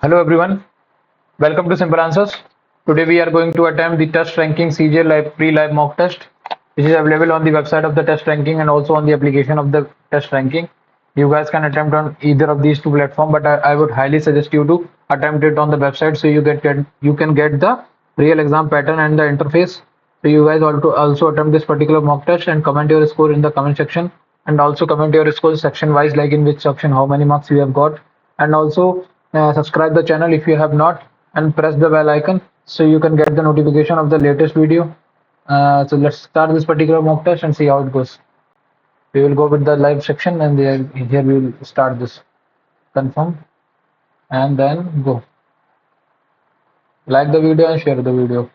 Hello everyone, welcome to Simple Answers. Today we are going to attempt the test ranking CJ live pre-live mock test. This is available on the website of the test ranking and also on the application of the test ranking. You guys can attempt on either of these two platforms, but I would highly suggest you to attempt it on the website so you can get the real exam pattern and the interface. So you guys also attempt this particular mock test and comment your score in the comment section, and also comment your score section wise, like in which section how many marks you have got, and also subscribe the channel if you have not, and press the bell icon so you can get the notification of the latest video. So let's start this particular mock test and see how it goes. We will go with the live section, and here we will start this. Confirm and then go. Like the video and share the video.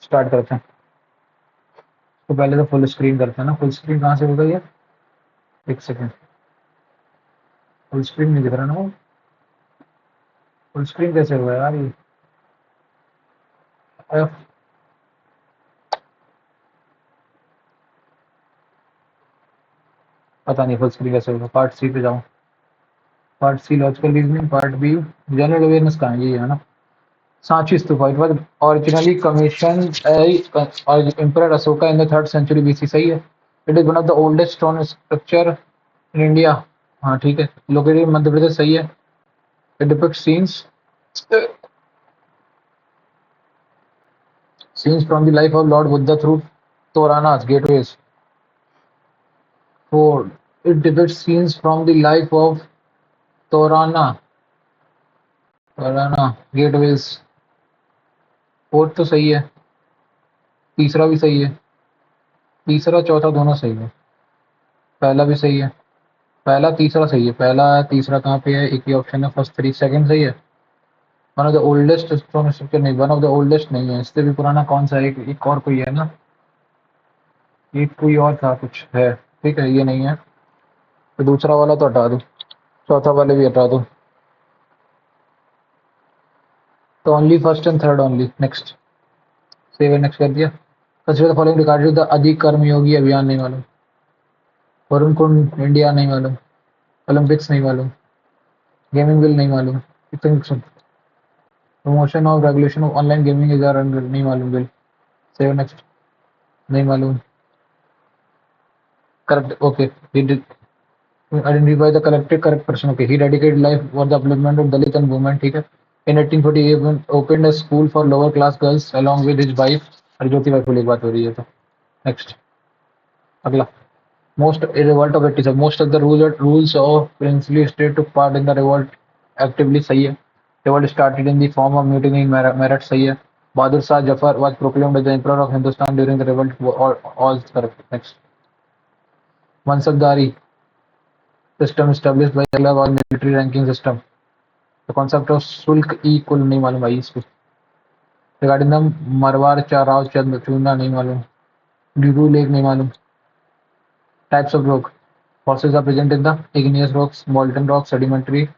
Start करते हैं. तो पहले तो full screen करते हैं ना. Full screen कहाँ से होगा ये? एक सेकेंड. फुल स्क्रीन नहीं दिख रहा ना. वो फुल स्क्रीन कैसे होगा यार? ये पता नहीं फुल स्क्रीन कैसे होगा. पार्ट सी पे जाऊँ. Part C logical reasoning. Part B general awareness. कहाँ है ये? है ना. Sanchi Stupa. It was originally commissioned by Emperor Asoka in the 3rd century BC. सही है. It is one of the oldest stone structure in India. हाँ ठीक है. Located in Madhya Pradesh. सही है. It depicts scenes from the life of Lord Buddha through Toranas, gateways. 4. It depicts scenes from the life of Torana, gateways. 4th तो सही है. तीसरा भी सही है. तीसरा चौथा दोनों सही है. पहला भी सही है. पहला तीसरा सही है. पहला तीसरा कहाँ पे है? एक ही ऑप्शन है. फर्स्ट 3. सेकंड सही है. One of the oldest stone structure नहीं. वन ऑफ द ओल्डेस्ट नहीं है. इससे भी पुराना कौन सा है? एक और कोई है ना. एक कोई और था कुछ है. ठीक है, ये नहीं है. तो दूसरा वाला तो हटा दो. चौथा वाले भी हटा दो. तो only first and third only. Next. Save next कर दिया. Consider the following regarding the अधिक कर्मयोगी अभियान. नहीं मालूम. वरुण कुंड इंडिया. नहीं मालूम. ओलंपिक्स नहीं मालूम. गेमिंग बिल नहीं मालूम. Promotion of regulation of online gaming is नहीं मालूम. बिल. Save next. नहीं मालूम. Correct. Okay. He did identify the correct person. Okay. He dedicated life for the upliftment of Dalit and women. ठीक है. In 1848 opened a school for lower class girls along with his wife. Harjyoti Bai Phule की बात हो रही है. तो next. अगला. Most a revolt of 87. Most of the rules of princely state took part in the revolt actively. सही है. Revolt started in the form of mutiny in Meerut. सही है. Bahadur Shah Jafar was proclaimed as the emperor of Hindustan during the revolt. All correct. Next. Mansabdari system established by Allah was military ranking system. The concept of शुल्क ई कुल नहीं मालूम भाई इसको. Regarding the मरवार चाराव चूना नहीं मालूम. ड्यूडू लेक नहीं मालूम. Types of rock. Fossils are present in the igneous rocks, molten rocks, sedimentary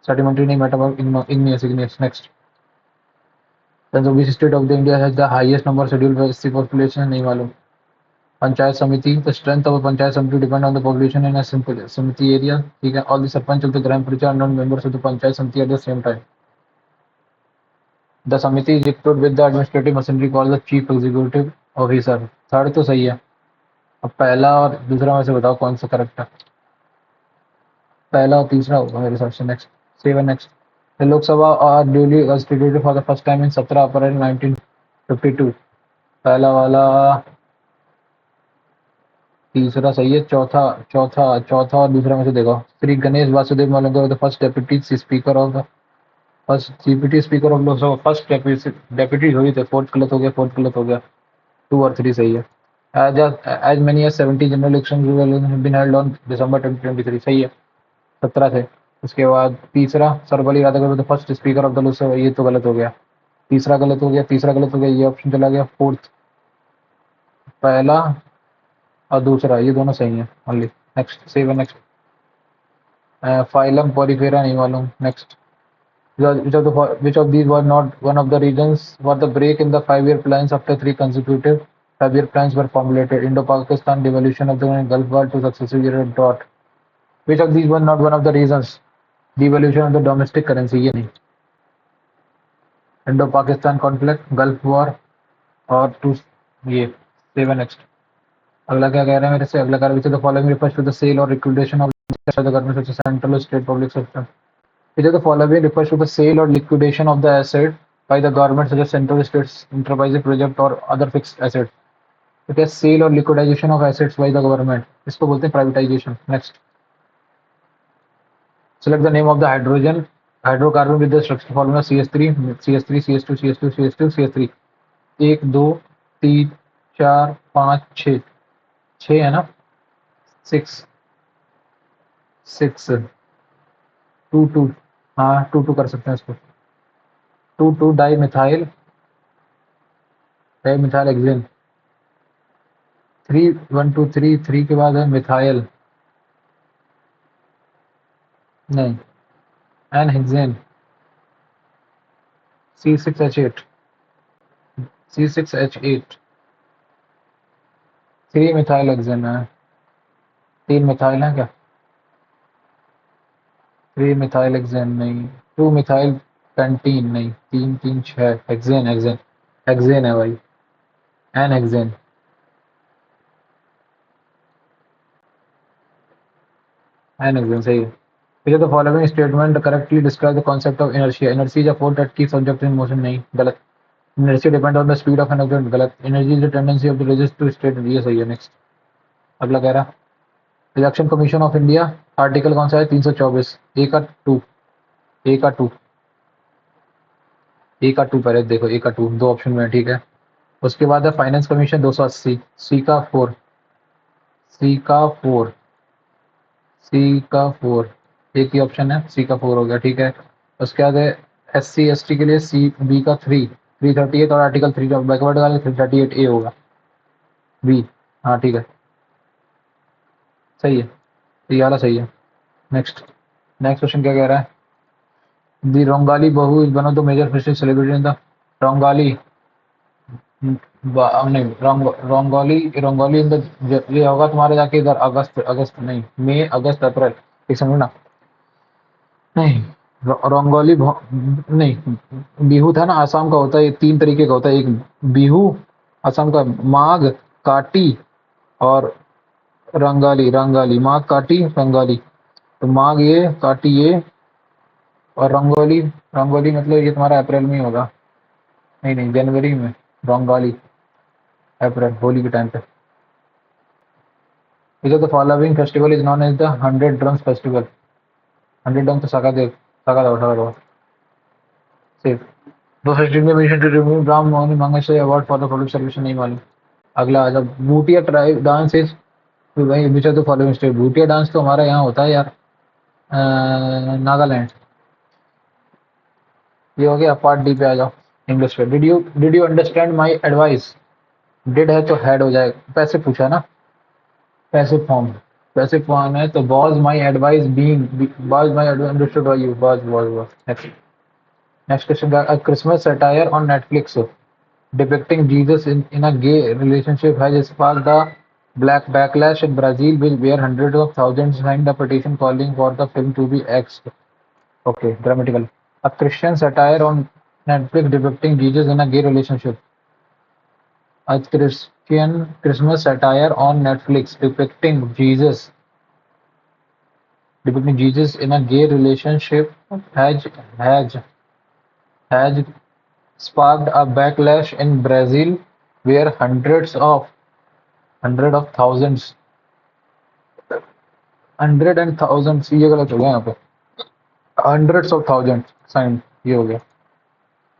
नहीं metamorphic, igneous. Next. The obese state of the India has the highest number of scheduled SC population. नहीं मालूम. पंचायत समिति. The strength of a panchayat समिति depend on the population in a simple समिति area. ठीक है. All the sarpanch of the gram panchayat are not members of the panchayat समिति at the same time. The समिति is equipped with the administrative machinery called the chief executive officer. Third तो सही है. अब पहला और दूसरा में से बताओ कौन सा करेक्ट है. पहला और तीसरा होगा मेरे हिसाब से. Next. Seven. Next. The Lok Sabha are duly constituted for the first time in 17 April 1952. पहला वाला तीसरा सही है. चौथा और दूसरा में से देखो. Shri Ganesh Vasudev Mavalankar the first deputy speaker of Lok Sabha. First deputy हुई थे. फोर्थ गलत हो गया. 2 और 3 सही है. As many as 70 general elections have been held on December 2023. सही है. 17 थे. उसके बाद तीसरा Sarvepalli Radhakrishnan the first speaker of the लोक सभा. ये तो गलत हो गया. तीसरा गलत हो गया. ये ऑप्शन चला गया. फोर्थ. पहला और दूसरा ये दोनों सही है only. Next. Save. Next. Phylum Porifera नहीं मालूम. Next. Which of these was not one of the reasons for the break in the 5-year plans after 3 consecutive 5-year plans were formulated. Indo-Pakistan devolution of the Gulf War to successive year drought. Which of these was not one of the reasons? Devaluation of the domestic currency, ये नहीं. Indo-Pakistan conflict, Gulf War और to ये 7x. अगला क्या कह रहा है मेरे से? अगला कह रहा है the following refers to the sale or liquidation of the government such as central or state public sector. Which of the following refers to the sale or liquidation of the asset by the government such as central states enterprise project or other fixed assets. It is sale or liquidation of assets by the government. इसको बोलते हैं privatization. Next. Select the name of the hydrocarbon with the structure formula CH3, CH3, CH2, CH2, CH2, CH3. 1 2 3 4 5 6 6 है ना 6 6 2 2 हाँ 2 2 कर सकते हैं इसको 2 2 डाई मिथाइल हेक्सेन 3 1 2 3 3 के बाद है मिथाइल नहीं N hexane C6H8 C6H8 3 methyl hexane है 3 मिथाइल है क्या 3 मिथाइल हेक्सेन नहीं 2 मिथाइल पेंटीन नहीं 3 3 6 हेक्सेन हेक्सेन हेक्सेन है भाई एन हेक्सेन एन हेक्सेन सही है. Which of the following statement correctly describe the concept of inertia? Inertia is a force that keeps object in motion. नहीं गलत. Inertia depends on the speed of an object. गलत. Energy is the tendency of the resist to state. ये सही है. Next. अगला कह रहा election commission of India article कौन सा है 324 ए का 2 ए का 2 ए का 2 पहले देखो ए का 2 दो ऑप्शन में है ठीक है. उसके बाद है फाइनेंस कमीशन 280 सी का 4 सी का 4 सी का 4 एक ही ऑप्शन है सी का 4 हो गया ठीक है. उसके बाद है SC ST के लिए सी बी का 338 और आर्टिकल 3 का बैकवर्ड वाले 338 ए होगा बी. हाँ ठीक है सही है तो ये वाला सही है. नेक्स्ट क्वेश्चन क्या कह रहा है the Rongali Bihu is one of the major festival celebrated in the Rongali नहीं रोंगोली इन द ये होगा तुम्हारे जाके इधर अगस्त नहीं मई अगस्त अप्रैल एक समझना नहीं रोंगोली नहीं बिहू था ना आसाम का होता है. ये 3 तरीके का होता है. एक बिहू आसाम का माघ काटी और रंगाली माघ काटी रंगाली. तो माघ ये काटी ये और रंगोली मतलब ये तुम्हारा अप्रैल में ही होगा. नहीं जनवरी में रंगाली अप्रैल होली के टाइम पे. Which of the following festival is known as the 100 Drums Festival? 100 Drums तो साका दो सेफ. दो सचिन में mission to remove Ram Mohan Mangal से award for the public service नहीं मालूम. अगला आ जाओ भूटिया ट्राइब डांस इज वही which of the following state. Bhutia dance तो हमारा यहाँ होता है यार नागालैंड. ये हो गया. पार्ट डी पे आ जाओ इंग्लिश पे. Did you understand my advice. Did है तो हेड हो जाएगा. पैसे पूछा ना पैसे फॉर्म है तो was my advice understood by you was. Next question. A Christmas satire on Netflix depicting Jesus in a gay relationship has sparked the backlash in Brazil, where hundreds of thousands signed a petition calling for the film to be axed. Okay, grammatical. A Christian satire on Netflix depicting Jesus in a gay relationship. A Christian Christmas satire on Netflix depicting Jesus in a gay relationship has sparked a backlash in Brazil, where hundred of thousands ये गलत हो गया यहाँ पे hundreds of thousands signed ये हो गया.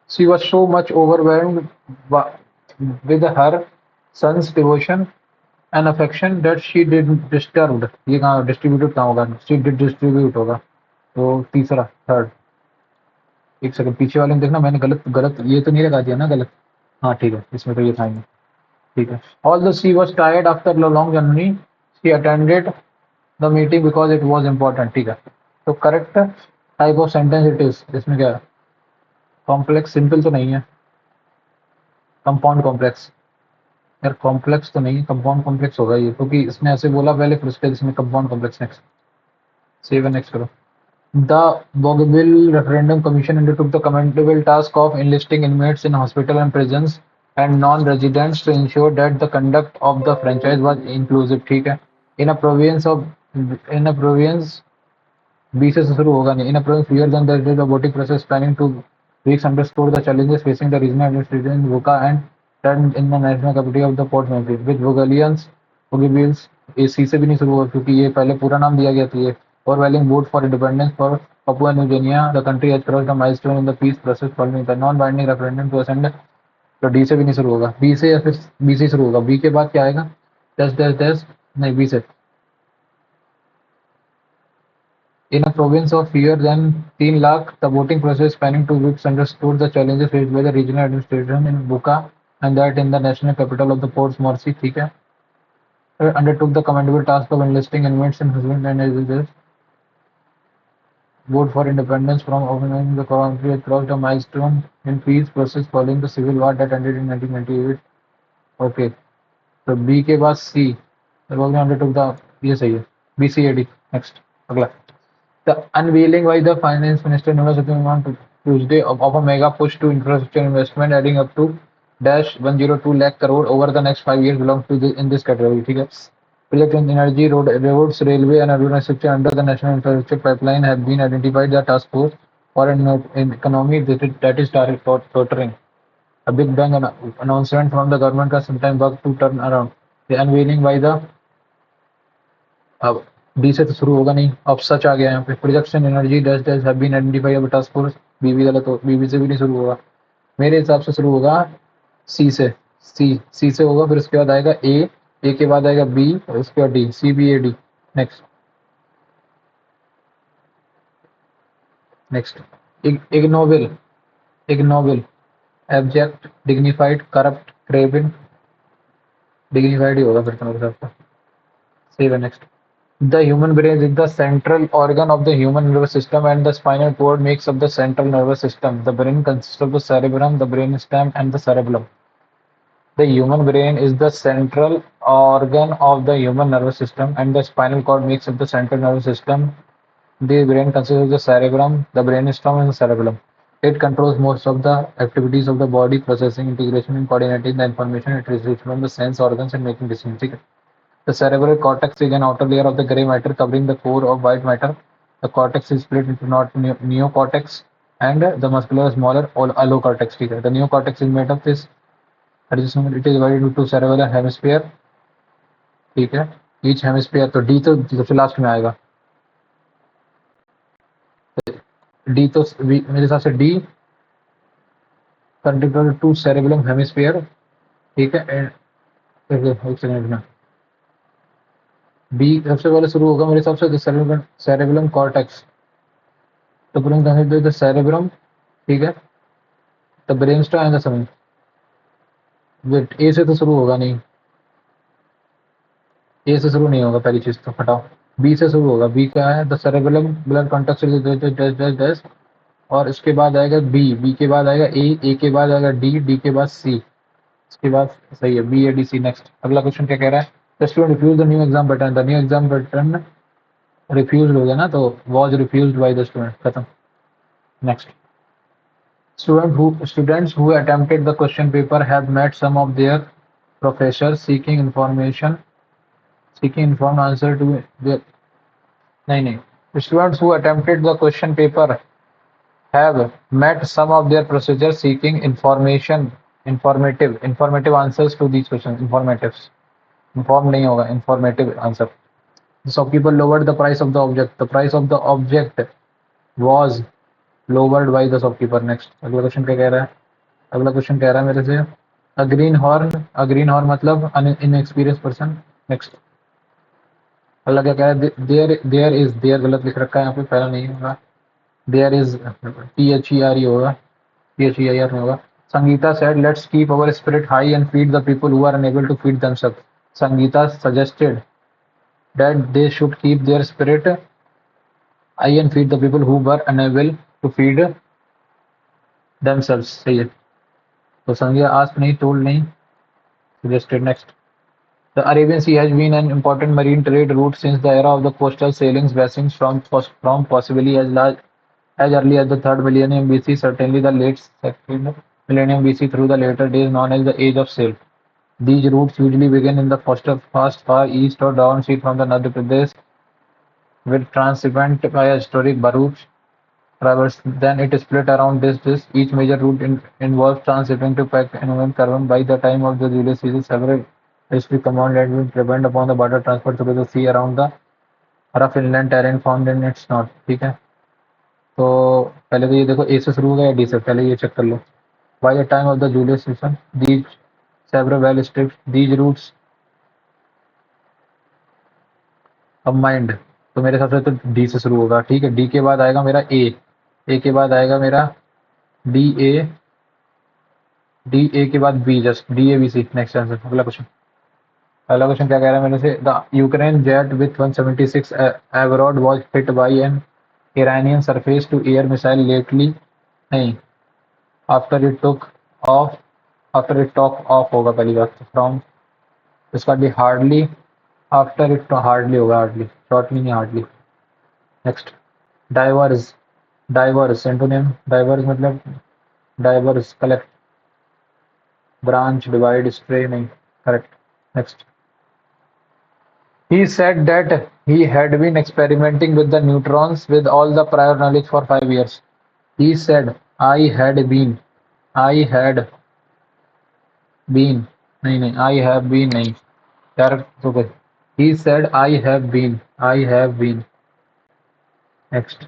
She was so much overwhelmed with her son's devotion and affection that she did disturbed. ये कहाँ distributed कहाँ होगा. She did distribute होगा. तो तीसरा थर्ड. एक सेकंड पीछे वाले में देखना मैंने गलत ये तो नहीं लगा दिया ना गलत. हाँ ठीक है इसमें तो ये था ही ठीक है. Although she was tired after the long journey, she attended the meeting because it was important. ठीक है तो correct type of sentence it is. इसमें क्या है कॉम्प्लेक्स सिंपल तो नहीं है कंपाउंड कॉम्प्लेक्स. यार कॉम्प्लेक्स तो नहीं, कंपाउंड कॉम्प्लेक्स होगा ये, क्योंकि इसने ऐसे बोला पहले, फिर उसके बाद इसमें compound complex. Next, save and next करो। The Bougainville Referendum Commission undertook the commendable task of enlisting inmates in hospital and prisons and non-residents to ensure that the conduct of the franchise was inclusive. ठीक है। In a province of in a province B से शुरू होगा नहीं। In a province fewer than the voting process planning to weeks underscore the challenges facing the regional administration in Vuka and then in the national capital of the port Memphis with Bougainville's ये सी से भी नहीं शुरू हुआ, क्योंकि ये पहले पूरा नाम दिया गया था ये। और welling vote for independence for Papua New Guinea, the country has crossed a milestone in the peace process following the non-binding referendum to ascend। तो डी से भी नहीं शुरू होगा, बी से या फिर बी से शुरू होगा। बी के बाद क्या आएगा? दस दस दस, नहीं बी से। In a province of fewer than 3 lakh, the voting process spanning 2 weeks underscored the challenges faced by the regional administration in Buka and that in the national capital of the Port Moresby, ठीक है, undertook the commendable task of enlisting inmates and husband and his vote for independence from organizing the country had crossed a milestone in peace process following the civil war that ended in 1998. Okay, तो B के बाद C, the work undertook the, ये सही है, BCAD। Next, अगला। The unveiling by the Finance Minister Nirmala Sitharaman on Tuesday of a mega push to infrastructure investment adding up to dash 102 lakh crore over the next 5 years belongs to in this category. ठीक है। Project in energy, roads, railway, and urban infrastructure under the National Infrastructure Pipeline have been identified the task force for an economy that is tottering. A big bang announcement from the government has sometime work to turn around. The unveiling by the अब D से तो शुरू होगा नहीं, अब सच आ गया यहाँ पे। Projects in energy dash dash have been identified by task force. B B गलत हो, बीबी से भी नहीं शुरू होगा। मेरे हिसाब से शुरू होगा सी से। सी से होगा, फिर उसके बाद आएगा ए के बाद आएगा बी, और उसके बाद D, C B A D. Next next, ignoble, abject, dignified, corrupt, craving, dignified ही होगा फिर तो मेरे हिसाब से। सेव है। Next, the human brain is the central organ of the human nervous system and the spinal cord makes up the central nervous system. The brain consists of the cerebrum, the brainstem, and the cerebellum. The human brain is the central organ of the human nervous system and the spinal cord makes up the central nervous system. The brain consists of the cerebrum, the brainstem, and the cerebellum. It controls most of the activities of the body, processing, integration, and coordinating the information it receives from the sense organs and making decisions. The cerebral cortex is an outer layer of the gray matter covering the core of white matter. The cortex is split into neocortex and the muscular smaller allocortex. The neocortex is made of this. It is divided into two cerebral hemisphere. ठीक है, each hemisphere, तो D तो सबसे last में आएगा। D तो मेरे हिसाब से D contributor to cerebellum hemisphere। ठीक है, एक सेकंड में बी सबसे पहले शुरू होगा मेरे हिसाब से सेरेबेलम कॉर्टेक्स। तो द सेरेब्रम, ठीक है, the brainstem and the cerebrum. Wait, A से तो शुरू होगा नहीं, ए से शुरू नहीं होगा, पहली चीज तो हटाओ। बी से शुरू होगा। बी क्या है? द सेरेबेलम ब्लड कॉन्टेक्ट, और इसके बाद आएगा बी के बाद आएगा ए के बाद आएगा डी के बाद सी, इसके बाद सही है B A D C. Next, अगला क्वेश्चन क्या कह रहा है? The student refuse the new exam pattern. The new exam pattern refuse हो गया ना, तो was refuse by the student, खत्म। Next, students who attempted the question paper have met some of their professors seeking informed answer to their नहीं, students who attempted the question paper have met some of their professors seeking informative answers to these questions। inform नहीं होगा, informative answer। The shopkeeper lowered the price of the object। The price of the object was lowered by the shopkeeper। Next, अगला question क्या कह रहा है? अगला question कह रहा है मेरे से a green horn मतलब inexperienced person। Next, अगला क्या कह रहा है? there गलत लिख रखा है यहाँ पे, पहला नहीं होगा। there is THERE होगा, THEIR नहीं होगा। Sangeeta said let's keep our spirit high and feed the people who are unable to feed themselves। Sangeeta suggested that they should keep their spirit high and feed the people who were unable to feed themselves। सही है। तो संज्ञा ask नहीं, told नहीं, suggested. Next. The Arabian Sea has been an important marine trade route since the era of the coastal sailings vessels from possibly as early as the 3rd millennium BC, certainly the late 2nd millennium BC through the later days known as the Age of Sail. These routes usually begin in the fast far east or down sea from the Madhya Pradesh with transshipment by a historic Bharuch traverse. Then it is split around this. Each major route involves transshipping to pack and carbon. By the time of the Julius Caesar, several history command had been prevalent upon the border transport through the sea around the rough inland terrain found in its north. ठीक है, तो पहले तो ये देखो ए से शुरू होगा या डी से, पहले ये चेक कर लो. By the time of the Julius Caesar, these several well stripped these routes combined. तो मेरे हिसाब से तो डी से शुरू होगा. ठीक है, डी के बाद आएगा मेरा ए के बाद आएगा मेरा डी ए के बाद B, just D A B C. Next answer. अगला क्वेश्चन. पहला क्वेश्चन क्या कह रहा है मेरे से. The Ukraine jet with 176 aboard was hit by an Iranian surface to air missile lately. नहीं, after it took off after it took off होगा पहली बात. फ्रॉम इसका भी हार्डली आफ्टर इट हार्डली होगा. हार्डली शॉर्टली नहीं, hardly. Next. Diverse. Diverse antonym. Diverse मतलब diverse collect branch divide spray. नहीं, correct. Next. He said that he had been experimenting with the neutrons with all the prior knowledge for 5 years. He said I had been नहीं, I have been नहीं यार, तो कुछ. He said I have been. Next.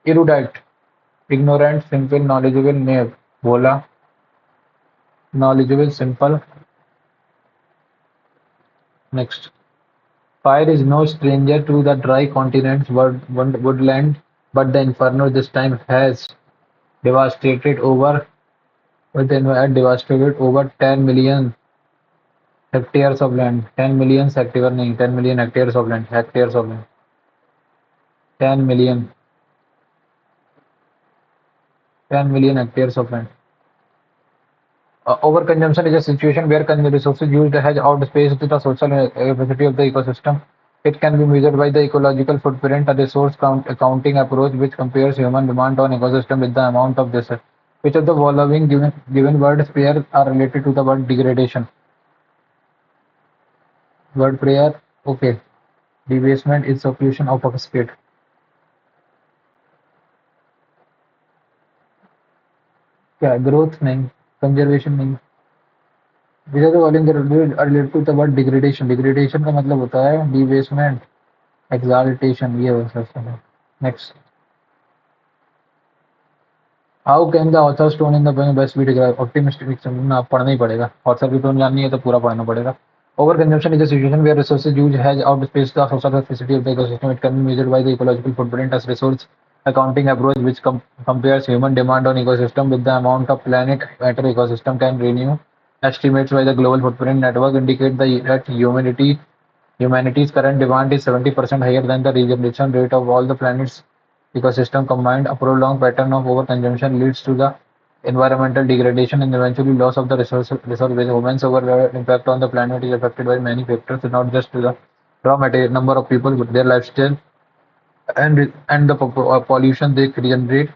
Erudite, ignorant, simple, knowledgeable. knave बोला knowledgeable, simple. Next. Fire is no stranger to the dry continent's woodland, but the inferno this time has devastated over 10 million hectares of land. 10 million hectares नहीं, 10 million hectares of land. 10 million hectares of land. Overconsumption is a situation where resources used has outspaced the social capacity of the ecosystem. It can be measured by the ecological footprint, a resource accounting approach which compares human demand on ecosystem with the amount of this. Which of the following given word pairs are related to the word degradation? Word pair, okay. Debasement is solution of a state. क्या growth नहीं, conservation नहीं. These are the following are related to the word degradation. Degradation का मतलब होता है debasement, exaltation. ये हो सकता है. Next. How can the author's tone in the poem best be described? Optimistic ना पढ़ना ही पड़ेगा. Author की tone जाननी है तो पूरा पढ़ना पड़ेगा. Overconsumption is a situation where resources used has outspaced the social capacity of the ecosystem. It can be measured by the ecological footprint as resource accounting approach which compares human demand on ecosystem with the amount of planet matter ecosystem can renew. Estimates by the Global Footprint Network indicate that humanity's current demand is 70% higher than the regeneration rate of all the planet's ecosystem combined. A prolonged pattern of overconsumption leads to the environmental degradation and eventually loss of the resource base. Women's overall impact on the planet is affected by many factors, not just the raw material, number of people, but their lifestyle and the pollution they generate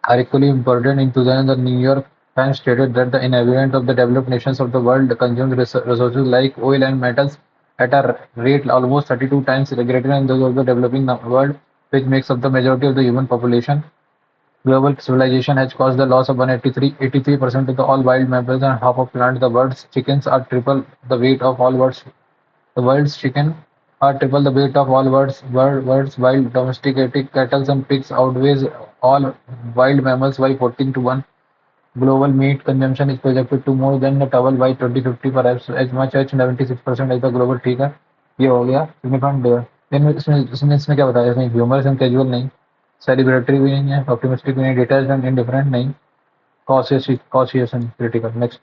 are equally important. In 2000, the New York Times stated that the inhabitants of the developed nations of the world consume resources like oil and metals at a rate almost 32 times greater than those of the developing world, which makes up the majority of the human population. Global civilization has caused the loss of 83% of the all wild mammals and half of plants. The world's chickens are triple the weight of all world's. The world's chicken are triple the weight of all world's wild domesticated cattle and pigs outweighs all wild mammals by 14 to 1. Global meat consumption is projected to more than double by 2050, perhaps as much as 76% of the global. ठीक है, ये हो गया significant. इसमें क्या बताया? इसमें humerus and casual नहीं, सेलिब्रेटरी भी नहीं है, ऑप्टिमिस्टिक भी नहीं, डिटेल्ड एंड इंडिफरेंट नहीं, कॉशियस एंड क्रिटिकल. नेक्स्ट.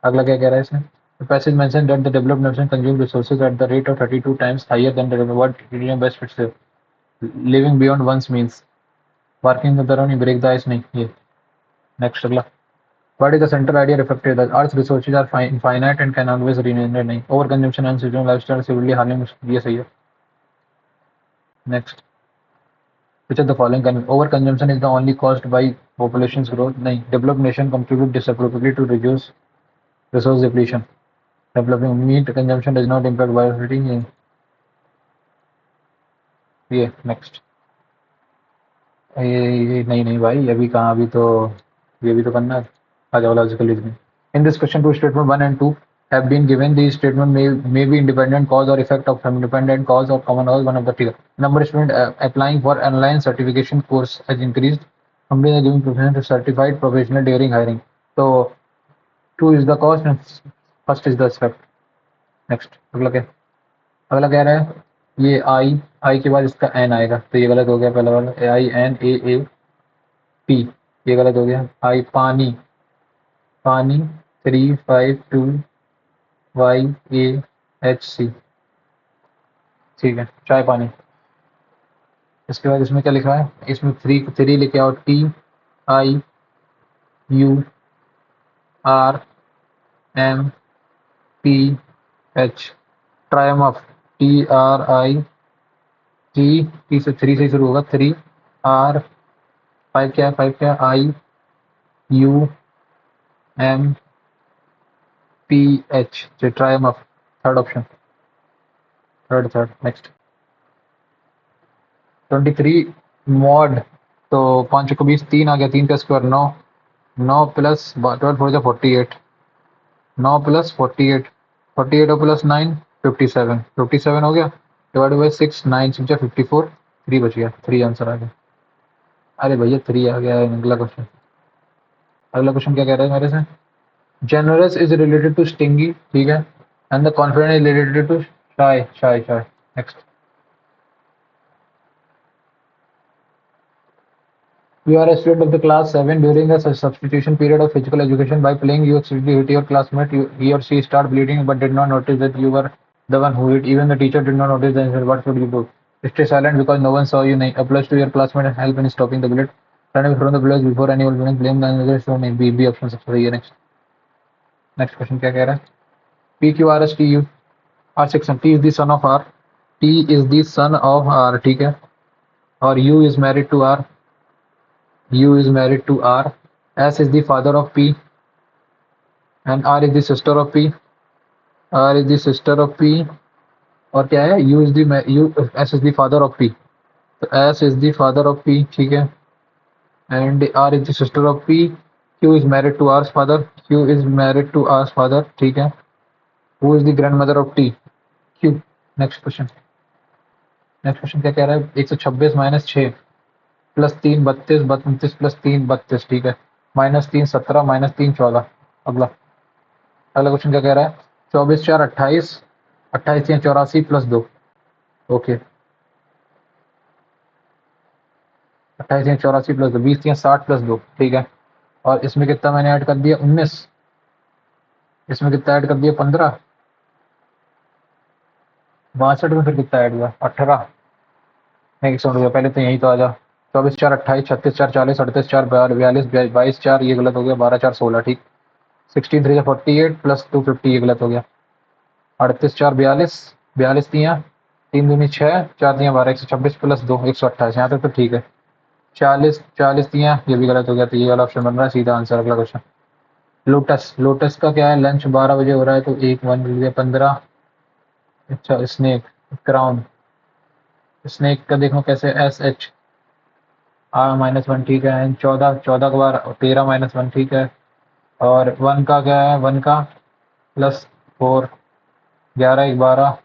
अगला क्या कह रहा है इसमें? The passage mentioned that the developed nation consume resources at the rate of 32 times higher than the developed. What idiom best fits it? Living beyond one's means. Working the तरह नहीं, break the ice नहीं. ये next अगला, what is the central idea reflected that Earth's resources are finite and can always remain नहीं, overconsumption and seasonal lifestyle severely harming, ये सही है. Next, which of the following can overconsumption is the only caused by population's growth नहीं, developed nation contribute disproportionately to reduce resource depletion, developing meat consumption does not impact biodiversity, ये next, ये नहीं भाई, अभी कहाँ, अभी तो ये भी तो करना है. Biological reasoning. In this question, two statement 1 and 2 have been given. These statement may be independent cause or effect of independent cause or common cause, one of the two. Number of students applying for online certification course has increased. Companies are giving preference to certified professional during hiring. So 2 is the cause and first is the effect. Next, अगला क्या, अगला कह रहा है ये आई के बाद इसका एन आएगा, तो ये गलत हो गया. पहला वाला INAAP, ये गलत हो गया. आई पानी 352YAHC, ठीक है, चाय पानी. इसके बाद इसमें क्या लिखा है, इसमें थ्री लिखे आओ, TIURMPH, ट्रायम्फ, TRI से 3 से शुरू होगा, 3R 5 क्या IUMPH, Triumph, third option, third. Next 23 mod, तो 5 को 20, 3 आ गया, 3 का स्क्वायर 9 प्लस 12 हो जाए 48, 9 प्लस 48 और प्लस 9 57 हो गया, डिवाइड बाई 6, 9 6 54, 3 बच गया, 3 आंसर आ गया. अरे भैया 3 आ गया. अगला क्वेश्चन क्या कह रहा है मेरे से, generous is related to stingy, ठीक है, and the confident is related to shy. Next, you are a student of the class 7. During a substitution period of physical education, by playing you accidentally hit your classmate. He or she start bleeding but did not notice that you were the one who hit. Even the teacher did not notice the incident. What should you do? Stay silent because no one saw you. नहीं, approach to your classmate and help in stopping the blood. Run away from the blood before anyone will blame the other. So नहीं, B option सबसे सही है. Next question क्या कह रहा है, PQRSTU R section, T is the son of R, ठीक है, और U is married to R, S is the father of P, and R is the sister of P, और क्या है, S is the father of P, तो S is the father of P, ठीक है, and R is the sister of P. Q is married to R's father, ठीक है. Who is the grandmother of T? Q. Next question क्या कह रहा है, 126 minus 6 plus 3 32, 29 plus 3 32, ठीक है, -3 17 -3 14. अगला क्वेश्चन क्या कह रहा है, 24 4 28, 28 84 प्लस 2, ओके, 28 84 प्लस 2, 20 60 प्लस 2, ठीक है, और इसमें कितना मैंने ऐड कर दिया 19, इसमें कितना ऐड कर दिया 15, 62 में फिर कितना ऐड हुआ 18, नहीं 100 रुपया, पहले तो यही तो आ जा. 24 4 28, 36 4 40, 38 4 42, 22 4, ये गलत हो गया, 12 4 16, ठीक, 16 3 48 प्लस 250, ये गलत हो गया, 38 4 42, 42 3 दूनी 6, 4 12, 126 प्लस 2 128, यहाँ तक तो ठीक है. 40 ये भी गलत हो गया, तो ये वाला ऑप्शन बन रहा है सीधा आंसर. अगला क्वेश्चन, लोटस का क्या है, लंच 12 बजे हो रहा है, तो 1 1 15. अच्छा, स्नेक क्राउन, स्नेक का देखो कैसे, SH -1, ठीक है, 14 के बार 13 -1, ठीक है, और 1 का क्या है, 1 का प्लस 4, 11 1 12,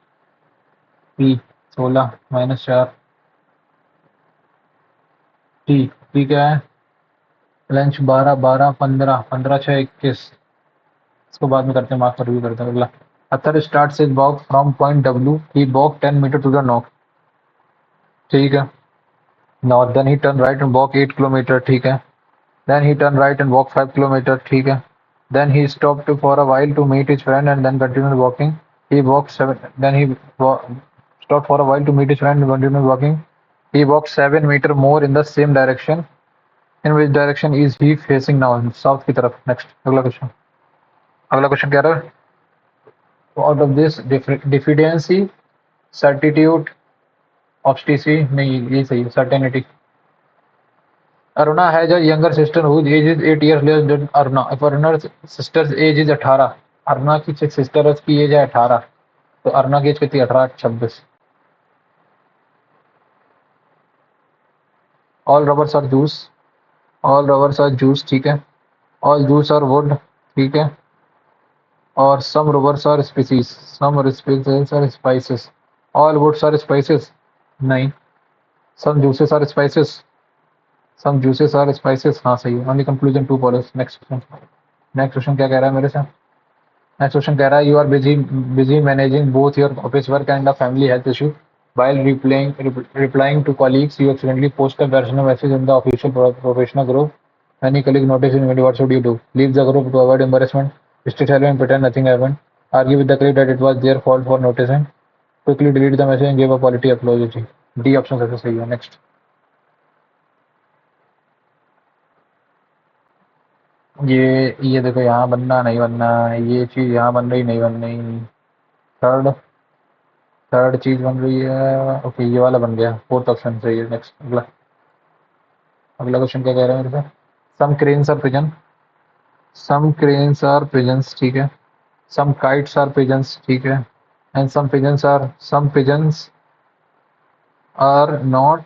P 16 -4, T क्या है, लंच 12 12 15 15 6 21, इसको बाद में करते हैं, मार्क्स पर रिव्यू करते हैं. अगला, Arthur starts his walk from point W, he walk 10 metre to the north, ठीक है, north, then he turn right and walk 8 kilometre, ठीक है, then he turned right and walked 5 kilometers, ठीक है, then he stopped for a while to meet his friend and then continued walking. He walked 7, then he stopped for a while to meet his friend and continued walking. He walked 7 meters more in the same direction. In which direction is he facing now, south की तरफ। Next अगला question. अगला question कह रहा है out of this डिफिडेंसी, certitude, ऑब्स्टिसी, नहीं ये सही है, certainty. Aruna has a younger sister whose age is 8 years less than Aruna. If Aruna's sister's age is 18, Aruna की सिस्टर की एज है 18, तो अरुणा की एज कितनी? 18 26। All rubbers are juice, all rubbers are juice, ठीक है। ऑल जूस आर वुड, ठीक है। और some rubbers are species, some species are spices. All woods are spices, नहीं। Some juices are spices, some juices are spices, हाँ सही है। Only conclusion two follows. Next question. Next question क्या कह रहा है मेरे से? नेक्स्ट क्वेश्चन कह रहा है you are busy managing both your office work and a family health issue while replying to colleagues you accidentally post a personal message in the official professional group. Any colleague notice immediately, what should you do? Leave the group to avoid embarrassment, stay silent and pretend nothing happened, argue with the colleague that it was their fault for noticing, quickly delete the message and give a polite apology. D option सबसे सही है। Next ये देखो, यहाँ बनना नहीं बनना, ये चीज यहाँ बन रही नहीं बन रही। थर्ड थर्ड चीज बन रही है। ओके ये वाला बन गया, फोर्थ ऑप्शन सही है। नेक्स्ट अगला। अगला क्वेश्चन क्या कह रहा है मेरे से? Some cranes are pigeon, some cranes are pigeons, ठीक है। सम काइट्स आर पिजन्स, ठीक है। And some pigeons are not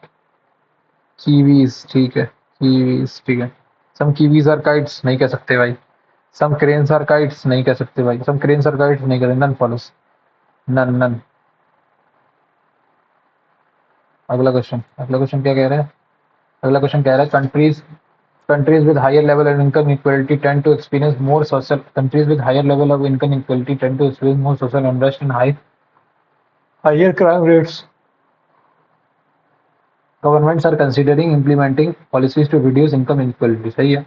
kiwis, ठीक है। कीवीज, ठीक है। सम कीवीज आर काइट्स नहीं कह सकते भाई। सम क्रेन्स आर काइट्स नहीं कह सकते भाई। सम क्रेन्स आर काइट्स नहीं कहते। None follows, none none. अगला क्वेश्चन क्या कह रहा है? अगला क्वेश्चन कह रहा है countries with higher level of income inequality tend to experience more social countries with higher level of income inequality tend to experience more social unrest and higher crime rates. Governments are considering implementing policies to reduce income inequality. सही है।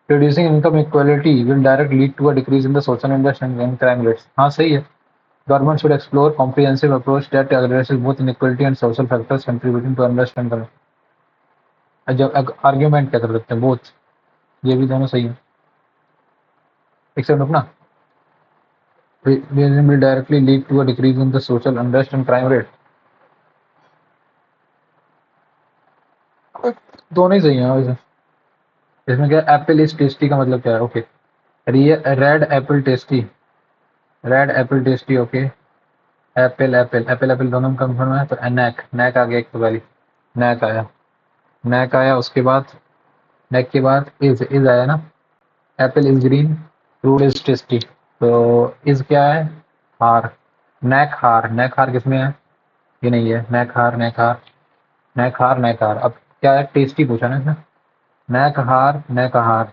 Reducing income inequality will directly lead to a decrease in the social unrest and crime rates. हाँ सही है। Government should explore comprehensive approach that addresses both inequality and social factors contributing to unrest and crime. जब argument क्या कर सकते हैं? Both, ये भी दोनों सही है। एक सेकंड रुकना। will directly lead to a decrease in the social unrest and crime rate. दोनों ही सही हैं वैसे। इसमें क्या एप्पल इज टेस्टी का मतलब क्या है? Okay red Apple tasty, red Apple tasty, okay. Apple Apple Apple Apple दोनों में कंफर्म है, तो नैक नैक आ गया एक तो पहले। नैक आया, नैक आया, उसके बाद नैक के बाद इज आया ना। Apple is green, fruit is tasty, तो इज क्या है? हार। नैक हार, नैक हार किसमें है? ये नहीं है। नैक हार नैक हार नैक हार नैक हार। अब क्या है? टेस्टी पूछा ना इसने। नैक हार नैक हार।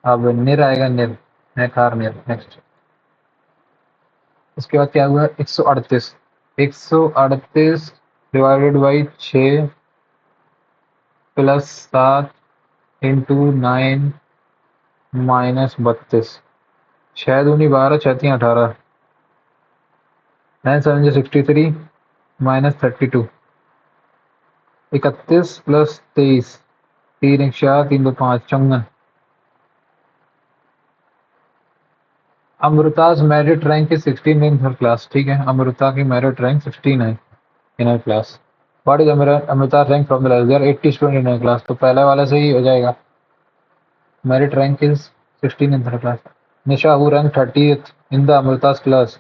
अब निर आएगा, निर। नैक हार निर। नेक्स्ट। उसके बाद क्या हुआ? 138, 138 divided by 6 plus 7 into 9 minus 32। 6 दूनी 12, 6 तीन 18, 9 7 63 माइनस 32। 31 प्लस 23, 3 1 4 3 2 5, 54। Amrita's merit rank is 16 in her class, ठीक है। अमृता की मेरिट रैंक 16 है in her class. What is Amrita rank from the class? There 80 student in her class, तो पहले वाला से ही हो जाएगा। Merit rank is 16 in her class. Nisha who rank 30th in the Amrita's class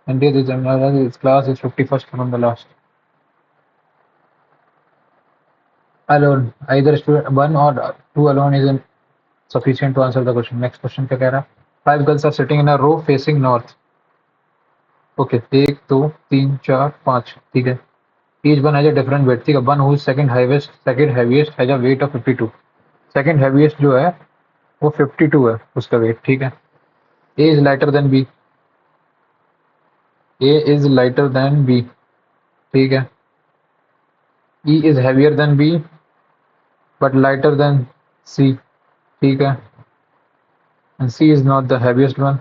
and this class is 51st from the last. Alone, either student one or two alone is sufficient to answer the question. Next question क्या कह रहा है? 5 girls are sitting in a row facing north. Okay 1 2 3 4 5, ठीक है। Each one has a different weight, ठीक है। One who second heaviest has a weight of 52। Second heaviest जो है वो 52 है उसका वेट, ठीक है। A is lighter than B, A is lighter than B, ठीक है। E is heavier than B but lighter than C, ठीक है। And C is not the heaviest one,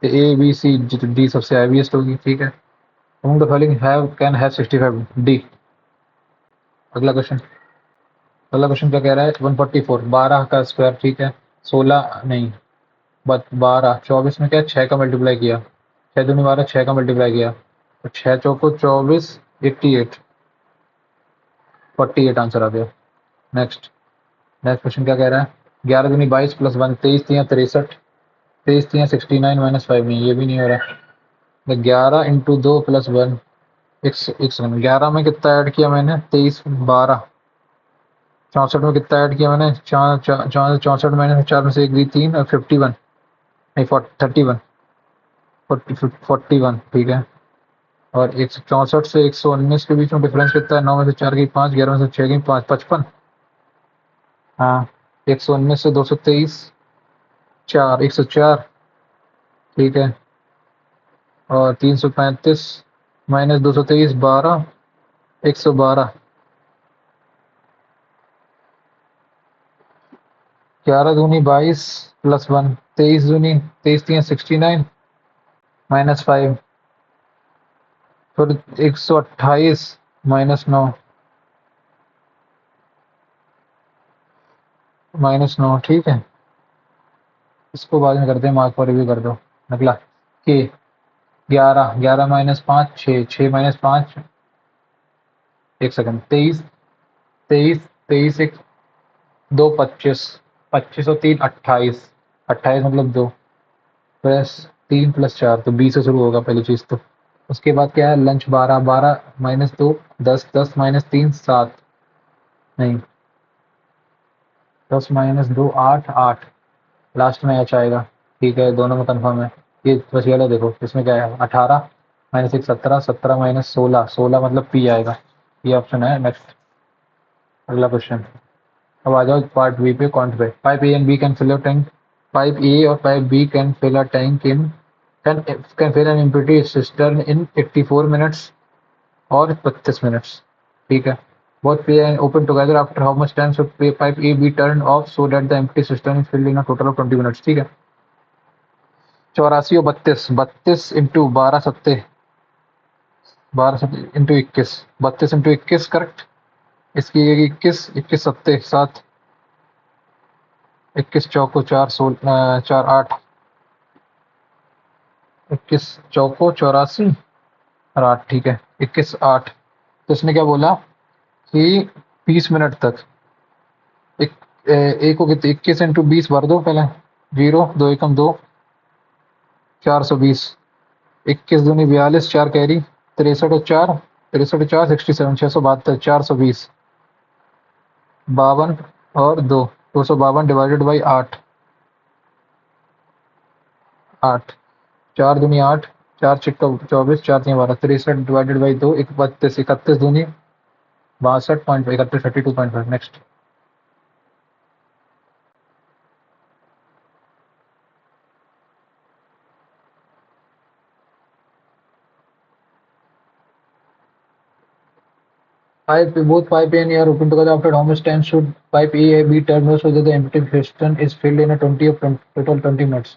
तो ए बी सी डी सबसे हैवीएस्ट होगी, ठीक है। Among the following have can have 65, D. अगला क्वेश्चन। अगला क्वेश्चन क्या कह रहा है 144 12 का स्क्वायर ठीक है 16 नहीं बट 12 24 में क्या 6 का मल्टीप्लाई किया 6 दूनी 12 6 का मल्टीप्लाई किया तो 6 चौको 24 88 48 आंसर आ गया। नेक्स्ट नेक्स्ट क्वेश्चन क्या कह रहा है 11 दूनी 22 प्लस 1 23 तियां 63 23 तियां 69 माइनस 5 नहीं ये भी नहीं हो रहा है 11 इंटू 2 प्लस 1 एक सेकंड 11 में कितना ऐड किया मैंने 23 12 64 में कितना ऐड किया मैंने 64 मैंने 4 में से एक दी 3 और 51 नहीं 31 41 ठीक है और 164 से 119 के बीच में डिफरेंस कितना है 9 में से 4 की 5 11 में से 6 की 5 55 हाँ 119 से 223 4 104 ठीक है और 335 माइनस 223 12 112 11 दूनी 22 प्लस 1 23 दूनी 23 तियां 69 माइनस 5 फिर 128 माइनस 9 ठीक है इसको बाद में करते हैं मार्क पर रिव्यू कर दो अगला के 11 माइनस 5 6 माइनस 5 एक सेकंड 23 23 23 एक 2 25 25 और 3 28 28 मतलब 2 प्लस 3 प्लस 4 तो 20 से शुरू होगा पहली चीज तो उसके बाद क्या है लंच 12 12 माइनस 2 10 10 माइनस 3 7 नहीं 10 माइनस 2 8 8 लास्ट में एच आएगा ठीक है दोनों में कंफर्म है ये बस ये वाला देखो इसमें क्या है 18 माइनस 1 17 17 माइनस 16 16 मतलब पी आएगा ये ऑप्शन है नेक्स्ट अगला क्वेश्चन अब आ जाओ पार्ट बी पे कॉन्ट पे pipe A and B can fill a tank pipe A और pipe B can fill a tank in can fill an empty cistern in 84 minutes और 32 मिनट्स ठीक है both pay and open together after how much time should pay pipe A be turned off so that the empty cistern is filled in a total of 20 minutes ठीक है 84 और 32 32 into 12 सत्ते 12 into 21 32 into 21 correct इसकी ये 21 21 सत्ते 7 21 चौको 4 4 8 21 चौको 84 और 8 ठीक है 21 8 तो इसने क्या बोला कि 20 मिनट तक एक ए को कितने 21 इंटू 20 भर दो पहले 0 2 एकम 2 420 21 दूनी 42 4 कैरी 63 और 4 63 और 4 67 672 420 52 और 2 252 डिवाइडेड बाई 8 8 4 दूनी 8 4 छिक्का 24 4 तीन 12 63 डिवाइडेड बाई 2 31 31 दूनी 62.5 31 32.5 next both pipe A and A are open together after how much time should pipe A be turned off so that the empty piston is filled in a 20 of 20, total 20 minutes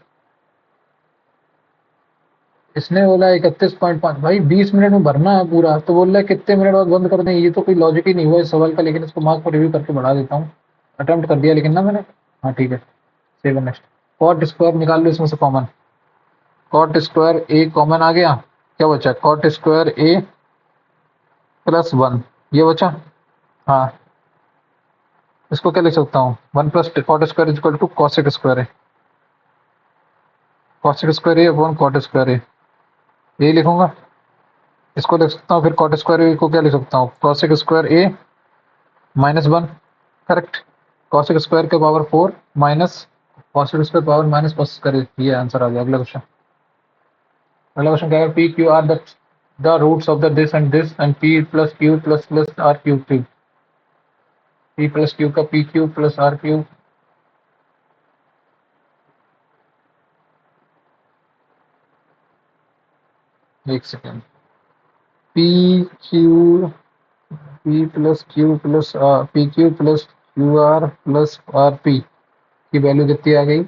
इसने बोला 31.5 भाई 20 minute में भरना है पूरा तो बोल रहा है कितने मिनट बाद बंद कर दें ये तो कोई लॉजिक ही नहीं हुआ इस सवाल का लेकिन इसको मार्क पर रिव्यू करके बढ़ा देता हूँ अटेम्प्ट कर दिया लेकिन ना मैंने हाँ ठीक है सेवन नेक्स्ट कॉट स्क्वायर निकाल लो इसमें से कॉमन कॉट स्क्वायर ए कॉमन आ गया क्या बचा कॉट स्क्वायर ए प्लस 1 ये बचा हाँ इसको क्या लिख सकता हूँ 1 plus cot square is equal to cosec square है cosec square a upon cot square a ये लिखूंगा इसको लिख सकता हूँ फिर कॉट स्क्वायर ए को क्या लिख सकता हूँ cosec square A minus 1 correct cosec square के power 4 minus cosec square power minus cos square ये आंसर आ गया अगला क्वेश्चन क्या है P Q R the roots of the this and P plus Q plus R cube P plus Q का P Q plus R cube एक second P Q P plus Q plus P Q plus Q R plus R P की value कितनी आ गई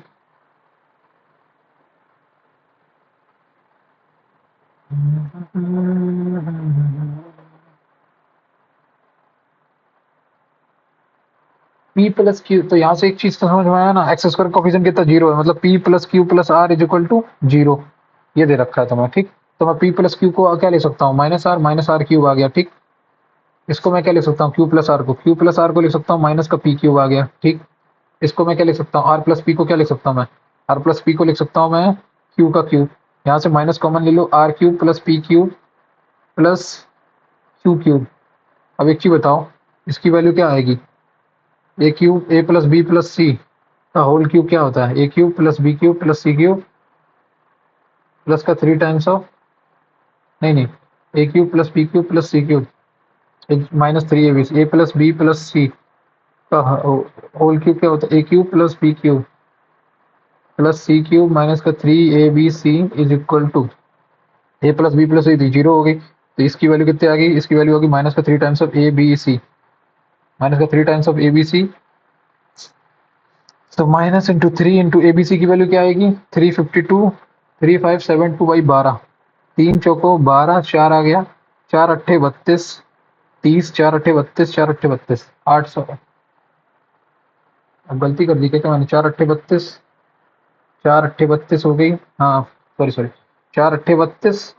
P plus Q, तो यहाँ से एक चीज तो समझ में आया ना, एक्स स्क्वायर कोफिशिएंट कितना जीरो है, मतलब p plus Q plus r is equal to zero, ये दे रखा है तुम्हें, ठीक। तो मैं पी प्लस क्यू को क्या ले सकता हूँ, माइनस आर क्यूब आ गया, ठीक। इसको मैं क्या लिख सकता हूँ, क्यू प्लस आर को लिख सकता हूँ माइनस का पी क्यूब आ गया, ठीक। इसको मैं क्या लिख सकता हूँ, आर प्लस पी को क्या लिख सकता हूँ मैं, आर प्लस पी को लिख सकता हूँ मैं क्यू का क्यूब, यहाँ से माइनस कॉमन ले लो, R cube plus P cube plus Q cube. अब एक चीज बताओ, इसकी वैल्यू क्या आएगी, A cube A plus B plus C का होल क्यूब क्या होता है, A cube plus B cube plus C cube plus का 3 टाइम्स ऑफ, नहीं नहीं, A cube plus B cube plus C cube minus 3 A B, A plus B plus C का whole cube क्या होता है, A cube plus B cube plus C cube minus का 3 A B C is equal to, A plus B plus C zero हो गई, तो इसकी value कितनी आ गई, इसकी वैल्यू होगी माइनस का 3 times of A B C, minus का 3 times of A B C, तो minus into 3 into A B C की वैल्यू क्या आएगी, 352, 3572 बाई 12, 3 चौको 12, 4 आ गया, 4 अट्ठे 32, 30, 4 अट्ठे 32, 4 अट्ठे 32, 800। अब गलती कर दी क्या मैंने, 4 अट्ठे 32, 4 अट्ठे 32 हो गई, हाँ सॉरी सॉरी, 4 अट्ठे 32,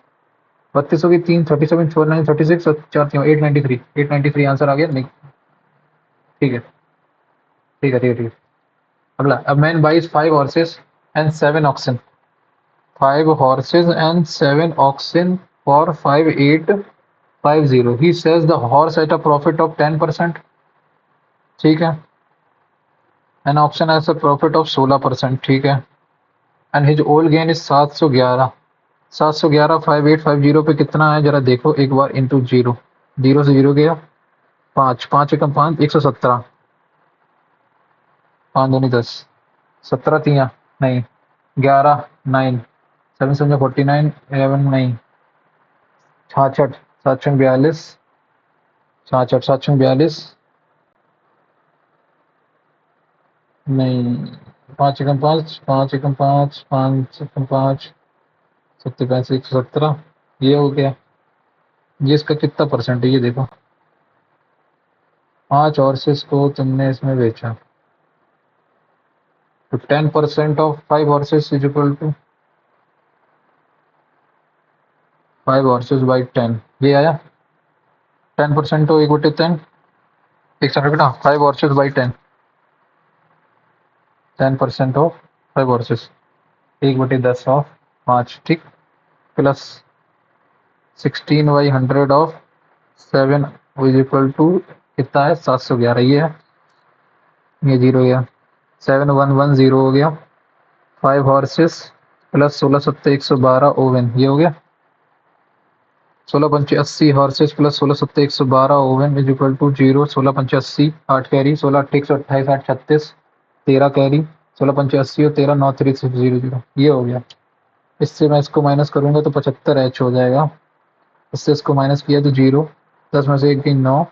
32 हो गई, 3 37 4 9 36, 4 3 893, 893 आंसर आ गया, नहीं ठीक है ठीक है ठीक है ठीक है। अगला, a man buys 5 horses and 7 oxen, 5 horses and 7 oxen for 5850, he sells the horse at a profit of 10%, ठीक है, and auction has a profit of 16%, ठीक है, and his whole gain is 711, 711 5850 पे कितना है जरा देखो एक बार, इंटू जीरो, जीरो से जीरो गया, 5, 5 एकम 5, 117, 5 दूनी 10, 17 तिया नहीं, 11 9, 7 7 49, 11 नहीं, 66, 7 42, 66 742, नहीं, 5 एकम 5, 5 एकम 5, 5 एकम 5, 70 65 117, ये हो गया, ये इसका कितना परसेंट है ये देखो, 5 हॉर्सेस को तुमने इसमें बेचा, तो 10% of 5 horses is equal to 5 horses by 10, ये आया, 10% तो 1/10, एक सेकंड बेटा, 5 horses by 10, 10% of 5 horses, 1/10 of 5, ठीक, plus 16/100 of 7 is equal to कितना है, 711, ये है, ये जीरो गया, 7110 हो गया, 5 हॉर्सेस प्लस 16 सत्ते 112 ओवन, ये हो गया, 16 पंचे 80 हॉर्सेस प्लस 16 सत्ते 112 ओवन इज इक्वल टू जीरो, 16 पंचे 80, 8 कैरी, 16 8 128, 8 36, 13 कैरी, 16 पंचे 80 और 13 9 3 6 0 0, ये हो गया। इससे मैं इसको माइनस करूंगा तो 75 एच हो जाएगा, इससे इसको माइनस किया तो जीरो, 10 में से 1 गई 9,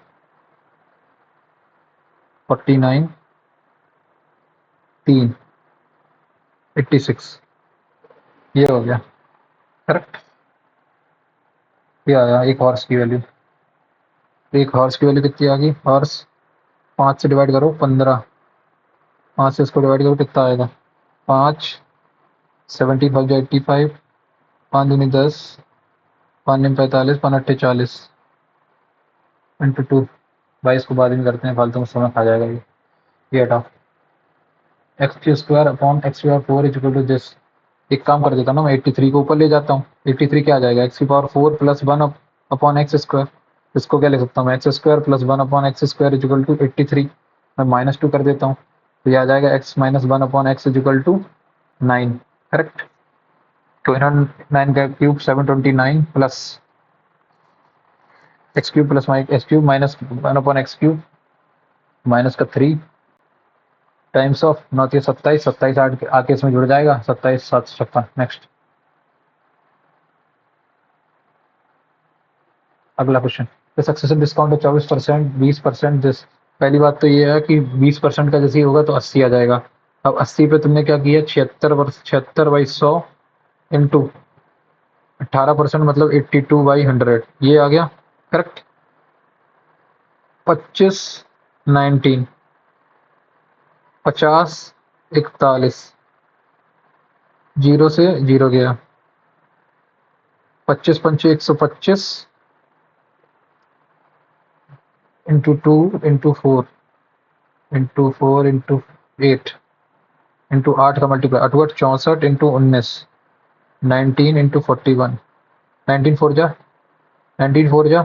49, 3 86, ये हो गया करेक्ट। ये आया एक हॉर्स की वैल्यू, एक हॉर्स की वैल्यू कितनी आ गई, हॉर्स 5 से डिवाइड करो 15, 5 से इसको डिवाइड करो कितना आएगा, 5 75 जो 85, 5 दूनी 10, 5 निम 45, 5 अट्ठे 40 इंटू 2, 22 को बाद में करते हैं, फालतू में समय खा जाएगा ये हटाओ, x q square upon x square 4 is equal to this, एक काम कर देता ना मैं 83 को ऊपर ले जाता हूँ, 83 क्या आ जाएगा, एक्स की power 4 plus 1 upon x square, इसको क्या लिख सकता हूँ मैं, x square plus 1 upon x square is equal to 83, मैं -2 कर देता हूँ, तो ये आ जाएगा x minus 1 upon x is equal to 9, correct. तो 9 का cube 729 plus x cube plus x cube minus 1 upon x cube minus का 3 टाइम्स ऑफ 9 27, 27 8 आके इसमें जुड़ जाएगा, 27 7 56, नेक्स्ट अगला क्वेश्चन, द सक्सेसिव डिस्काउंट है 24%, 20%, दिस, पहली बात तो ये है कि 20% का जैसे ही होगा तो 80 आ जाएगा, अब 80 पे तुमने क्या किया, 76/100 इंटू 18% मतलब 82/100, ये आ गया करेक्ट, 25 19 50 41 0 से 0 गया 25 पंचे 125 into 2 into 4 into 4 into 8 into 8 का मल्टीप्लाई 8 64 इंटू 19 19 इंटू 41 19 4 जा 19 4 जा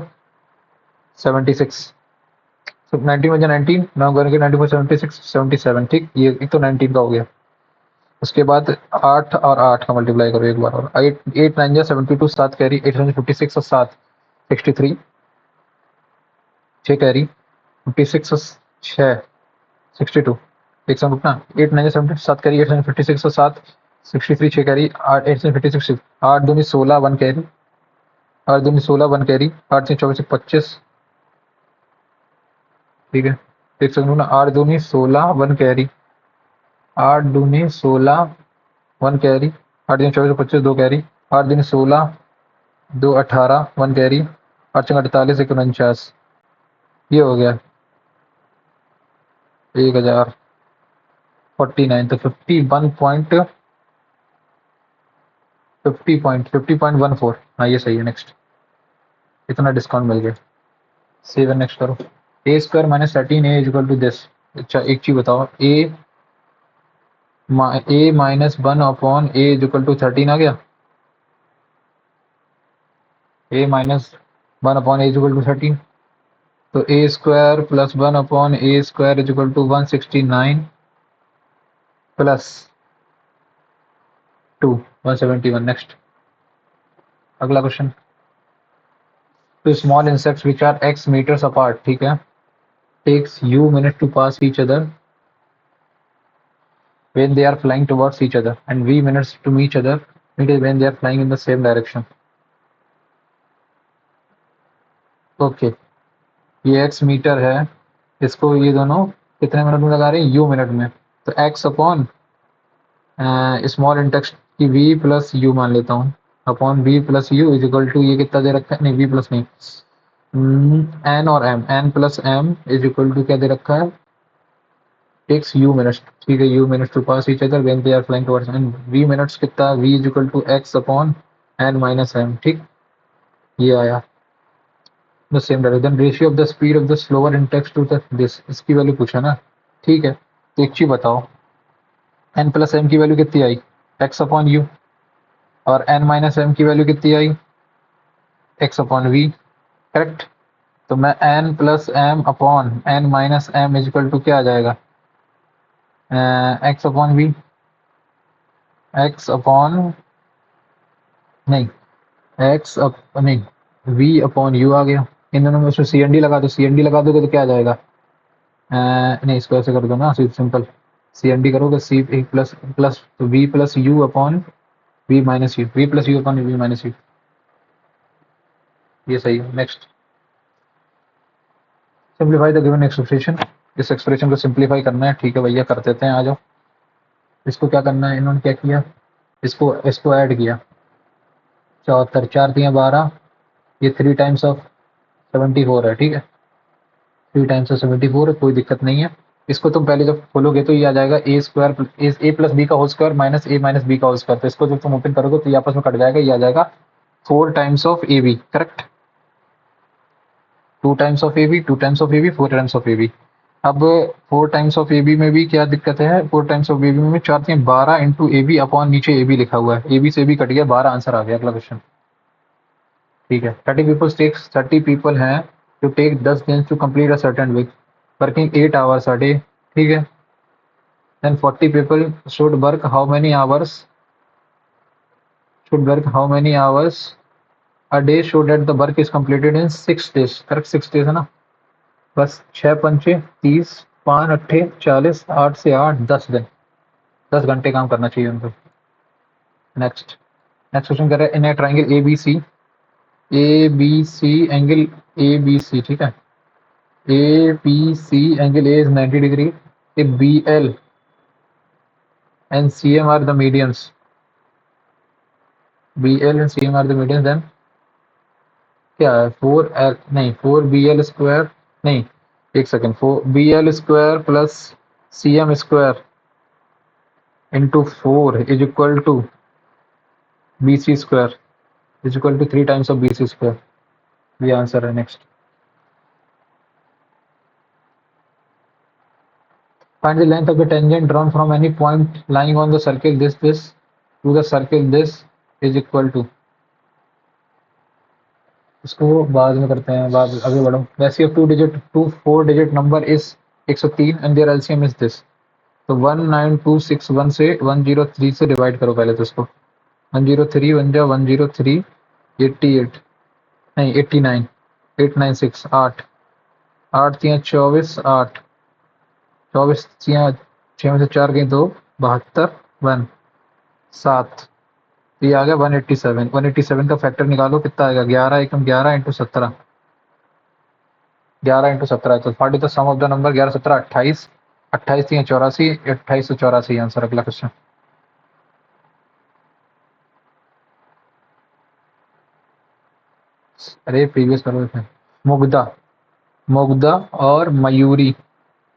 76 so 19 में जा 19 नाउ करेंगे 19 4 76 77 ठीक ये एक तो 19 का हो गया उसके बाद 8 और 8 का मल्टीप्लाई करो एक बार और 8 8 9 जा 72 7 कैरी 856 और 7 63 6 कैरी 56 और 6 62 एक सौ रुकना 8 9 70 7 कैरी 856 और 7 63 6 कैरी 8 856 8 दूनी 16 1 कैरी 8 दूनी 16 1 कैरी 8 से 24 25 ठीक है एक सेकंड ना 8 दूनी 16 1 कैरी 8 दूनी 16 1 कैरी 8 दूनी 24 25 2 कैरी 8 दूनी 16 2 18 1 कैरी 8 48 49 ये हो गया 1049 तो 50.14 हाँ ये सही है नेक्स्ट इतना डिस्काउंट मिल गया सेव नेक्स्ट करो a square minus 13 a equal to this अच्छा एक चीज बताओ a minus 1 upon a equal to 13 आ गया a minus 1 upon a equal to 13 तो a square plus 1 upon a square equal to 169 plus 2 171 next अगला question तो small insects which are x meters apart ठीक है takes u minutes to pass each other when they are flying towards each other and v minutes to meet each other when they are flying in the same direction okay ये x metre है इसको ये दोनों कितने minute में लगा रहे हैं u मिनट में तो x अपॉन स्मॉल इंटेक्स की v प्लस u मान लेता हूँ upon v plus u is equal to ये कितना दे रखा है नहीं v प्लस नहीं n और m n plus m is equal to क्या दे रखा है takes u minutes ठीक है u minutes to pass each other when they are flying towards and v minutes कितना v is equal to x upon n minus m ठीक ये आया the same direction ratio of the speed of the slower index to the this इसकी value पूछा ना ठीक है तो एक चीज बताओ n प्लस m की वैल्यू कितनी आई x अपॉन u और n माइनस m की वैल्यू कितनी आई x अपॉन v करेक्ट तो मैं n plus m upon n minus m is equal to क्या आ जाएगा x upon v x upon नहीं x नहीं v अपॉन u आ गया इन दोनों में सी एन डी लगा दो सी एन डी लगा दोगे तो क्या आ जाएगा नहीं इसको ऐसे कर दो ना सिंपल सी एन डी करोगे C plus plus V plus U upon V minus U V plus U upon V minus U ये सही है next simplify the given expression इस एक्सप्रेशन को सिंप्लीफाई करना है ठीक है भैया कर देते हैं आ जाओ इसको क्या करना है इन्होंने क्या किया इसको ऐड किया 74 4 दिया 12 ये 3 टाइम्स ऑफ 74 है ठीक है 3 टाइम्स ऑफ 74 है कोई दिक्कत नहीं है इसको तुम पहले जब खोलोगे तो ये आ जाएगा ए स्क्वायर ए प्लस बी का होल स्क्वायर माइनस ए माइनस बी का होल स्क्वायर तो इसको जब तुम ओपन करोगे तो ये आपस में कट जाएगा ये आ जाएगा 4 times of A B correct 2 times of A B 2 times of A B 4 times of A B अब 4 टाइम्स ऑफ ए बी में भी क्या दिक्कत है 4 टाइम्स ऑफ ए बी में 4 12 इंटू ए बी अपॉन नीचे ए बी लिखा हुआ है ए बी से ए बी कट गया 12 आंसर आ गया अगला क्वेश्चन ठीक है 30 पीपल हैं to take 10 days to complete a certain week, working 8 hours a day. ठीक है then 40 people should work how many hours a day so that the work is completed in 6 days correct 6 days है ना बस 6 पंचे 30 5 अट्ठे 40 8 से 8 10 दिन 10 घंटे काम करना चाहिए उनको नेक्स्ट क्वेश्चन कर रहे हैं in a triangle A B C angle A B C ठीक है A B C angle A is 90 degree if BL and CM are the medians then क्या है 4L नहीं 4BL स्क्वायर नहीं एक second 4BL square plus cm square into 4 is equal to bc square is equal to 3 times of bc square. ये answer है. Next, find the length of the tangent drawn from any point lying on the circle this to the circle this is equal to. इसको बाद में करते हैं, बाद आगे बढ़ो. वैसे of two 4 digit number is 103 and their LCM is this. तो 19261 से 103 से डिवाइड करो पहले तो इसको. 103 बन जाओ 103 88 नहीं 89 896 8 8 3 24 8 24 3 6 में से 4 गई 2 72 1 7. ये आ गया 187. 187 का फैक्टर निकालो कितना आएगा. 11 एकम 11 इंटू 17 11 इंटू 17. तो what is the sum of the number 11 17 28 28 3 84 2884 answer. अगला क्वेश्चन. अरे प्रीवियस करो इसमें. मुग्धा और Mayuri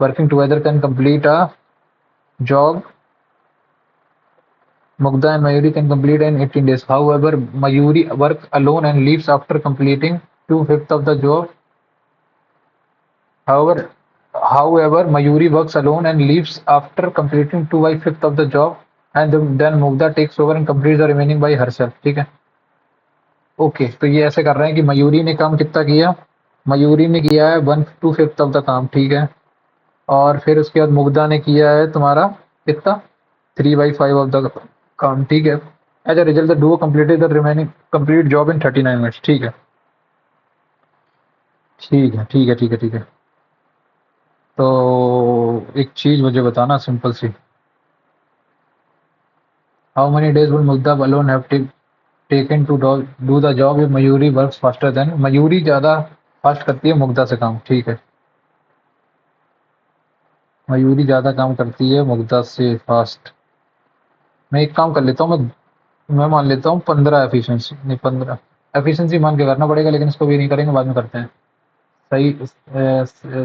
working together can complete a job. Mugdha and Mayuri can complete in 18 days. However, Mayuri works alone and leaves after completing 2/5 of the job. However, Mayuri works alone and leaves after completing 2/5 of the job, and then Mugdha takes over and completes the remaining by herself. ठीक है. Okay, तो ये ऐसे कर रहे हैं कि मयूरी ने काम कितना किया. मयूरी ने किया है 1/2 ऑफ द काम. ठीक है. और फिर उसके बाद मुग्धा ने किया है तुम्हारा कितना 3/5 ऑफ द काम. ठीक है. As a result the duo completed the remaining complete job in 39 minutes. ठीक है. ठीक है ठीक है ठीक है ठीक है. तो एक चीज मुझे बताना सिंपल सी. How many days will Mugdha alone have taken to do the job if Mayuri works faster than. Mayuri ज़्यादा फास्ट करती है मुग्धा से काम. ठीक है. मयूरी ज़्यादा काम करती है मुग्धा से फास्ट. मैं एक काम कर लेता हूँ. मैं मान लेता हूँ 15 एफिशिएंसी. नहीं 15 एफिशिएंसी मान के करना पड़ेगा, लेकिन इसको भी नहीं करेंगे, बाद में करते हैं. सही.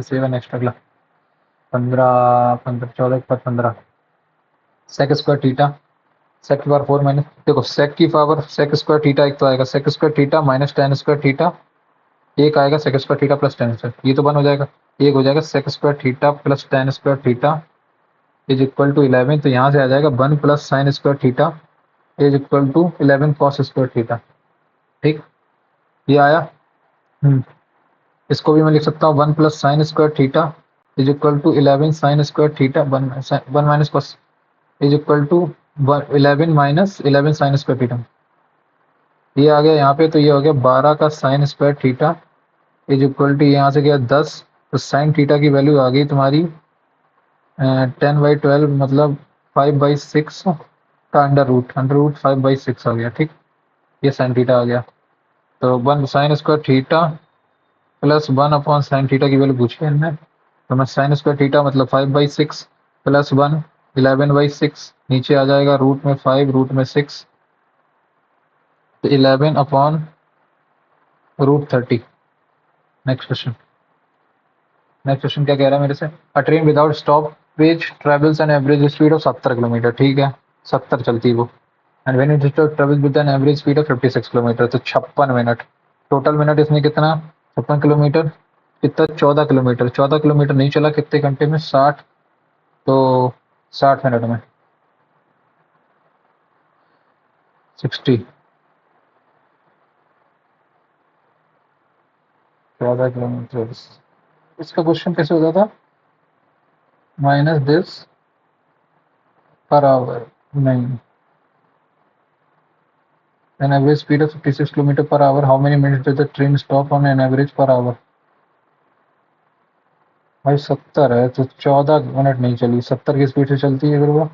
7 नेक्स्ट. अगला 15 15 14 पर 15 सेक स्क्वायर थीटा सेक की पावर 4 माइनस. देखो सेक की पावर सेक स्क्वायर थीटा एक तो आएगा sec square theta minus tan square theta. एक आएगा sec square theta plus tan square. ये तो बन हो जाएगा. एक हो जाएगा sec square theta plus tan square theta is equal to 11. तो यहाँ से आ जाएगा 1 plus sine square theta is equal to 11 cos square theta. ठीक. ये आया. इसको भी मैं लिख सकता हूँ 1 plus sine square theta is equal to 11 sine square theta 1 minus cos is equal to 11 minus 11 sine square theta. ये आ गया यहाँ पे. तो ये हो गया 12 का sine square theta is equal to यहाँ से गया 10. तो साइन थीटा की वैल्यू आ गई तुम्हारी 10/12 मतलब 5/6 का अंडर रूट 5/6 आ गया. ठीक. ये साइन थीटा आ गया. तो 1 sign square theta plus 1 upon sine theta की वैल्यू पूछी है हमने. तो मैं साइन स्क्वायर थीटा मतलब 5/6 प्लस 1 11/6. नीचे आ जाएगा रूट में 5 रूट में 6 तो 11 upon root 30. Next question. Next question क्या कह रहा है मेरे से. A train without stoppage travels an average speed of 70 kilometre. ठीक है. 70 चलती है वो. And when it travels with an average speed of 56 kilometre. तो 56 मिनट. टोटल मिनट इसमें कितना 56 किलोमीटर कितना 14 किलोमीटर. 14 किलोमीटर नहीं चला कितने घंटे में 60. तो 60 मिनट में 60 14 किलोमीटर. इसका क्वेश्चन कैसे होता था. माइनस दिस पर आवर नहीं. an average speed of 56 km per hour. How many minutes does the train stop on an average per hour? भाई 70 है तो 14 मिनट नहीं चली. 70 की स्पीड से चलती है अगर वो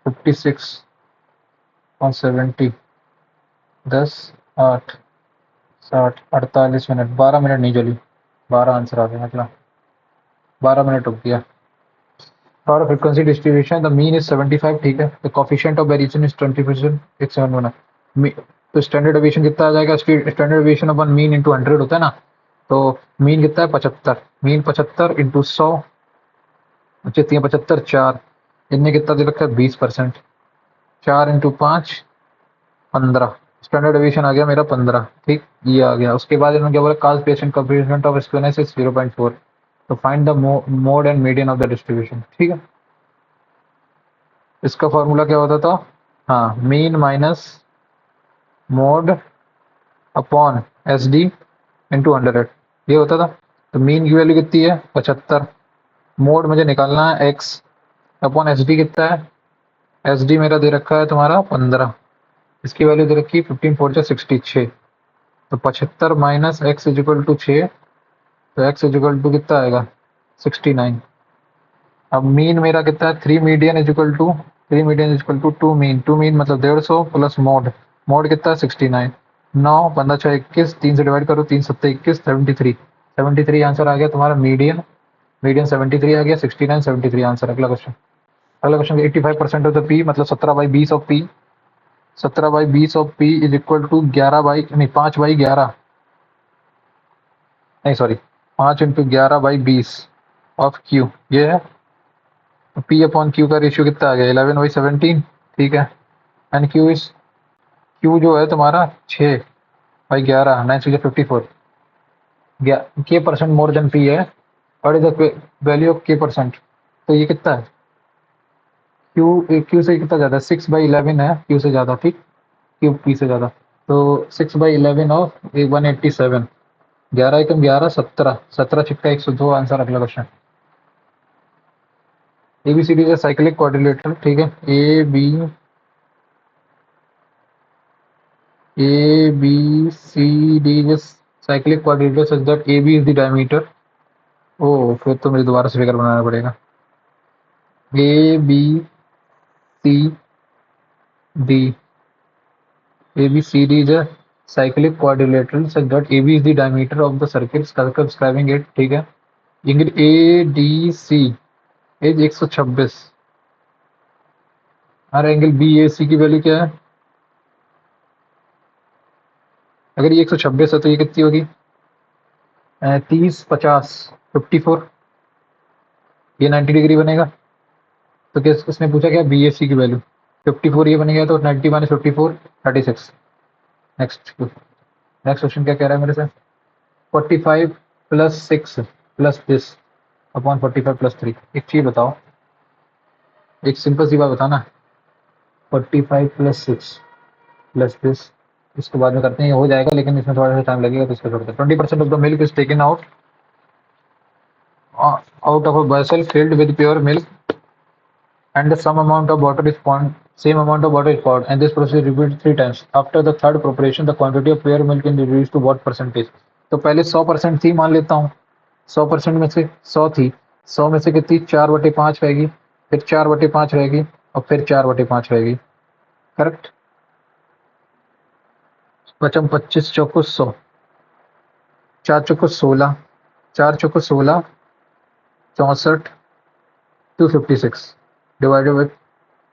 56 और 70 10 8 60 48 मिनट 12 मिनट नहीं चली. 12 आंसर आ गया. मतलब 12 मिनट रुक गया. और frequency distribution the mean is 75. ठीक है. The coefficient of variation is 20%. 171. तो स्टैंडर्ड डेविएशन कितना आ जाएगा. स्टैंडर्ड डेविएशन अपन मीन इंटू 100 होता है ना. तो मीन कितना है 75. मीन 75 इंटू 100 बच्चे 75 4, इनने कितना दे रखा है 20%। 4 इंटू 5 15, स्टैंडर्ड डेविएशन आ गया मेरा 15। ठीक, ये आ गया। उसके बाद इन्होंने क्या बोला, cast patient coefficient of squareness is 0.4, तो find the mode and median of the distribution. ठीक है, इसका फॉर्मूला क्या होता था, हाँ, mean minus mode upon S D into 100, ये होता था। तो मीन की वैल्यू कितनी है 75, मोड मुझे निकालना है एक्स, अपॉन एस डी कितना है, एस डी मेरा दे रखा है तुम्हारा 15, इसकी वैल्यू दे रखी है 15 4 66, तो 75 minus x is equal to 6, तो एक्स इज इक्वल टू कितना आएगा 69। अब मीन मेरा कितना है 3 median is equal to 2 mean, 2 mean मतलब 150 प्लस मोड, मोड कितना है 69। 9 15 6 21, 3 से डिवाइड करो, 3 7 21, 73, 73 आंसर आ गया तुम्हारा मीडियन, मीडियन 73 आ गया, 69 73 आंसर। अगला क्वेश्चन, अगला क्वेश्चन, 85% ऑफ द पी मतलब 17/20 of P, 17/20 of P is equal to 5/11, नहीं सॉरी 5 इंटू 11/20 ऑफ क्यू, ये है। पी अपॉन क्यू का रेशियो कितना आ गया 11/17। ठीक है, एंड क्यू इज, क्यू जो है तुम्हारा 6/11, 9 6 54, के परसेंट मोर देन पी है, और इज द वैल्यू ऑफ के परसेंट, तो ये कितना है, क्यू से कितना ज़्यादा, 6/11 है क्यू से ज़्यादा। ठीक, क्यू पी से ज़्यादा, तो 6/11 ऑफ 187, 11 एकम 11, 17, 17 छिक्का 102 आंसर। अगला question, ABCD is a cyclic quadrilateral। ठीक है, ABCD is cyclic quadrilateral such that AB is the diameter। ओ, फिर तो मुझे दोबारा से फिगर बनाना पड़ेगा। ABCD, ABCD is a cyclic quadrilateral such that AB is the diameter of the circle circumscribing it। ठीक है, एंगल ADC एज 126, और angle BAC की वैल्यू क्या है, अगर ये 126 है तो ये कितनी होगी 30 50 54, ये 90 डिग्री बनेगा। तो क्या उसने पूछा क्या BAC की वैल्यू 54, ये बनेगा तो 90 माइनस 54 36। नेक्स्ट, नेक्स्ट क्वेश्चन क्या कह रहा है मेरे से, 45 plus 6 plus this upon 45 plus 3। एक चीज बताओ, एक सिंपल सी बात बताना, 45 प्लस 6 प्लस दिस, इसको बाद में करते हैं, ये हो जाएगा लेकिन इसमें थोड़ा सा टाइम लगेगा, तो इसको छोड़ दें। 20% of the milk is taken out of a vessel filled with pure milk and the same amount of water is poured, and this process is repeated 3 times. After the third preparation the quantity of pure milk is reduced to what percentage। तो पहले 100% थी मान लेता हूँ, 100% में से 100 थी, 100 में से कितनी 4/5 रहेगी, फिर 4/5 रहेगी, और फिर 4/5 रहेगी। करेक्ट, पचम 25 चौको 100, 4 चौको 16, 4 चौको 16, 64 256 डिवाइडेड बाई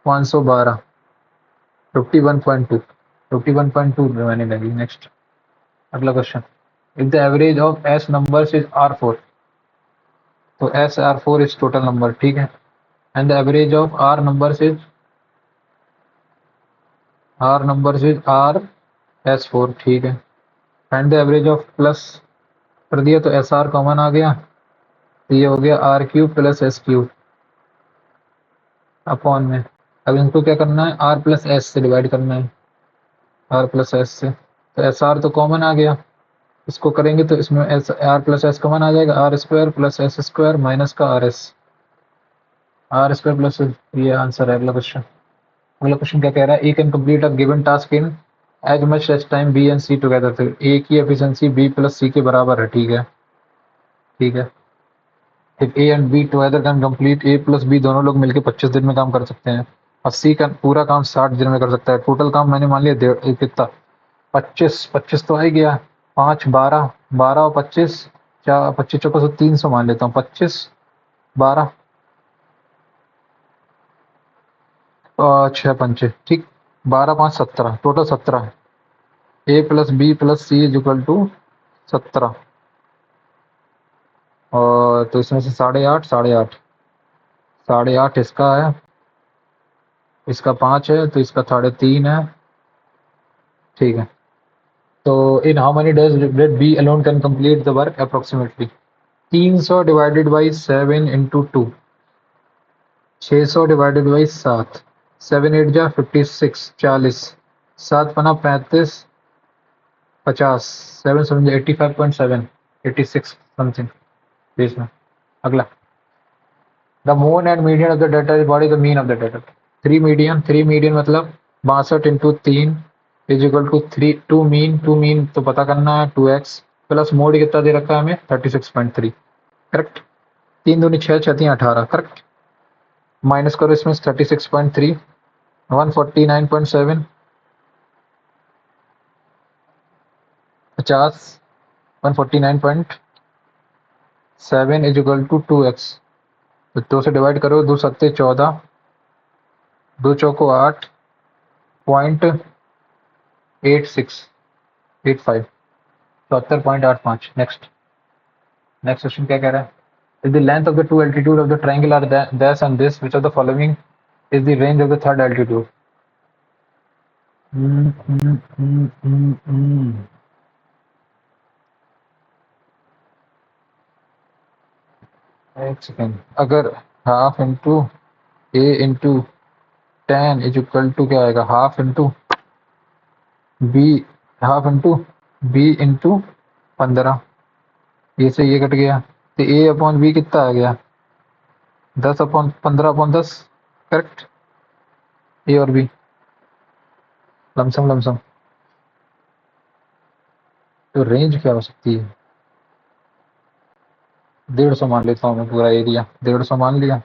512, 51.2, 51.2 रिमेनिंग रहेगी। नेक्स्ट, अगला question, if the average of S numbers is R4, तो S R4 is total number. ठीक है, and the average of R numbers is RS4। ठीक है, and the average of plus कर दिया तो SR कॉमन आ गया, तो ये हो गया R³ प्लस S³ अपॉन में। अब इनको क्या करना है, R प्लस S से डिवाइड करना है, R प्लस S से, तो SR तो कॉमन आ गया, इसको करेंगे तो इसमें R प्लस S कॉमन आ जाएगा, R² प्लस S² माइनस का RS, R² प्लस, ये आंसर है। अगला क्वेश्चन, अगला क्वेश्चन क्या कह रहा है, A can complete a given task in as much as time B and C together. तो ए की एफिशिएंसी बी प्लस सी के बराबर है। ठीक है, ठीक है, if a and b together can complete, a plus b दोनों लोग मिलकर 25 दिन में काम कर सकते हैं, और सी का पूरा काम 60 दिन में कर सकता है। टोटल काम मैंने मान लिया कितना 25, 25 तो आ ही गया, 5 12, 12 और 25, 4 25 चौको 300 मान लेता हूँ, 25 12 6 पंचे, ठीक, 12 5 17, total 17, a plus B plus c is equal to 17, और तो इसमें से 8.5 8.5, 8.5 इसका है, इसका 5 है, तो इसका 3.5 है। ठीक है, तो in how many days did B alone can complete the work approximately? 300 divided by 7 into 2, 600 divided by 7, 7 8 जा 56 40, 7 पना 35 50, 7 7 85.7, 86 समथिंग बीस में। अगला, the mode and median of the data is what is the mean of the data? 3 median मतलब 62 into 3 is equal to 3 2 mean तो पता करना है 2x प्लस मोड कितना दे रखा है हमें 36.3, करेक्ट। 3 दूनी 6 6 18, करेक्ट। माइनस करो इसमें 36.3, 149.7, 50, 149.7 इज इक्वल टू 2x। तो 2 से डिवाइड करो, 2 सत्ते 14, 2 चौको 8, 0.8685, 74.85। नेक्स्ट क्वेश्चन क्या कह रहा है? If the length of the two altitude of the triangle are this and this, which of the following is the range of the third altitude? एक second, अगर half into a into 10 is equal to क्या आएगा? Half into b, half into b into 15, ये से ये cut गया, तो ए upon B कितना आ गया? 10 अपॉन 15 अपॉन 10, करेक्ट। ए और बी लमसम, तो रेंज क्या हो सकती है? 150 मान लेता हूँ मैं, पूरा एरिया 150 मान लिया।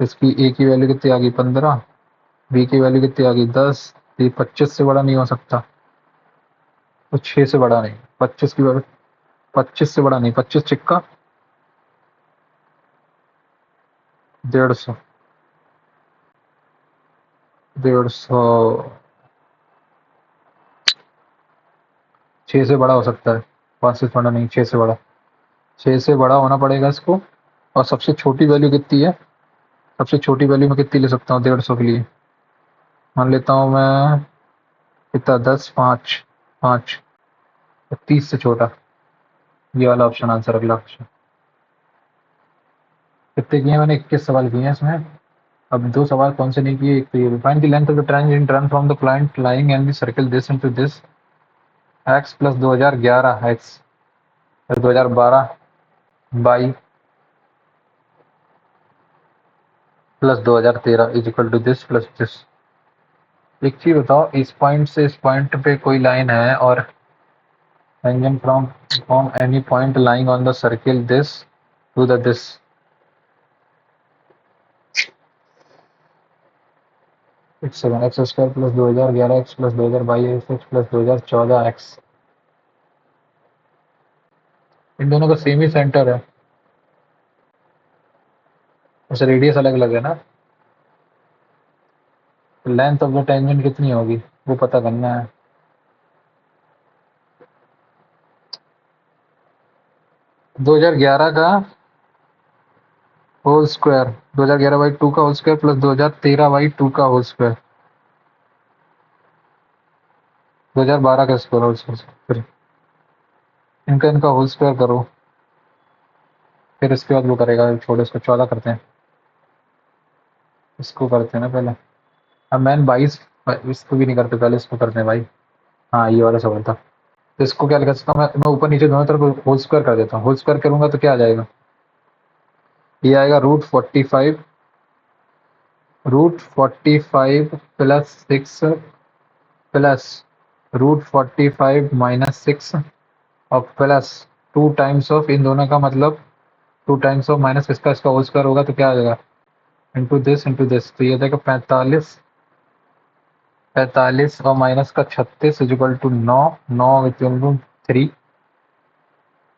इसकी ए की वैल्यू कितनी आ गई? 15, बी की वैल्यू कितनी आ गई? 10, ये 25 से बड़ा नहीं हो सकता, तो 6 से बड़ा नहीं, 25 की वैल्यू 25 से बड़ा नहीं, 25 चिक्का 150, 150 6 से बड़ा हो सकता है, 5 से बड़ा नहीं, 6 से बड़ा, 6 से बड़ा होना पड़ेगा इसको। और सबसे छोटी वैल्यू कितनी है? सबसे छोटी वैल्यू मैं कितनी ले सकता हूँ 150 के लिए? मान लेता हूँ मैं कितना, 10 5 5, 30 से छोटा, ये वाला ऑप्शन आंसर। अगला ऑप्शन कितने किए मैंने? 21 सवाल किए हैं इसमें। अब 2 सवाल कौन से नहीं किए? एक तो ये, find the length of the triangle run from the point lying and the circle this into this, x plus 2011 x 2012 by plus 2013 is equal to this plus this. एक चीज बताओ, इस पॉइंट से इस पॉइंट पे कोई लाइन है और tangent from any point lying on the circle this to the this, x square plus 2011 x plus 2022 x plus 2014 x, इन दोनों का सेम ही सेंटर है, उसे रेडियस अलग अलग है ना। लेंथ ऑफ द टेंजेंट कितनी होगी वो पता करना है। दो हजार ग्यारह का होल स्क्वायर, 2011/2 का होल स्क्वायर प्लस 2013/2 का होल स्क्वायर, 2012 का स्क्वायर होल स्क्वायर, फिर इनका होल स्क्वायर करो, फिर इसके बाद वो करेगा, छोड़ो इसको, 14 करते हैं, इसको करते हैं ना पहले। अब मैन 22, इसको भी नहीं करते, पहले इसको करते हैं भाई। हाँ, ये वाला सवाल था। तो इसको क्या लिख सकता हूँ मैं ऊपर नीचे दोनों तरफ होल स्क्वायर कर देता हूँ। होल स्क्वायर करूंगा तो क्या आ जाएगा? ये आएगा √45, √45 प्लस 6 प्लस √45 माइनस 6 और प्लस 2 टाइम्स ऑफ इन दोनों का, मतलब 2 टाइम्स ऑफ माइनस इसका इसका होल स्क्वायर होगा तो क्या आ जाएगा? इंटू दिस, तो ये देखो 45 और माइनस का 36 इक्वल टू 9 9 इक्वल टू 3,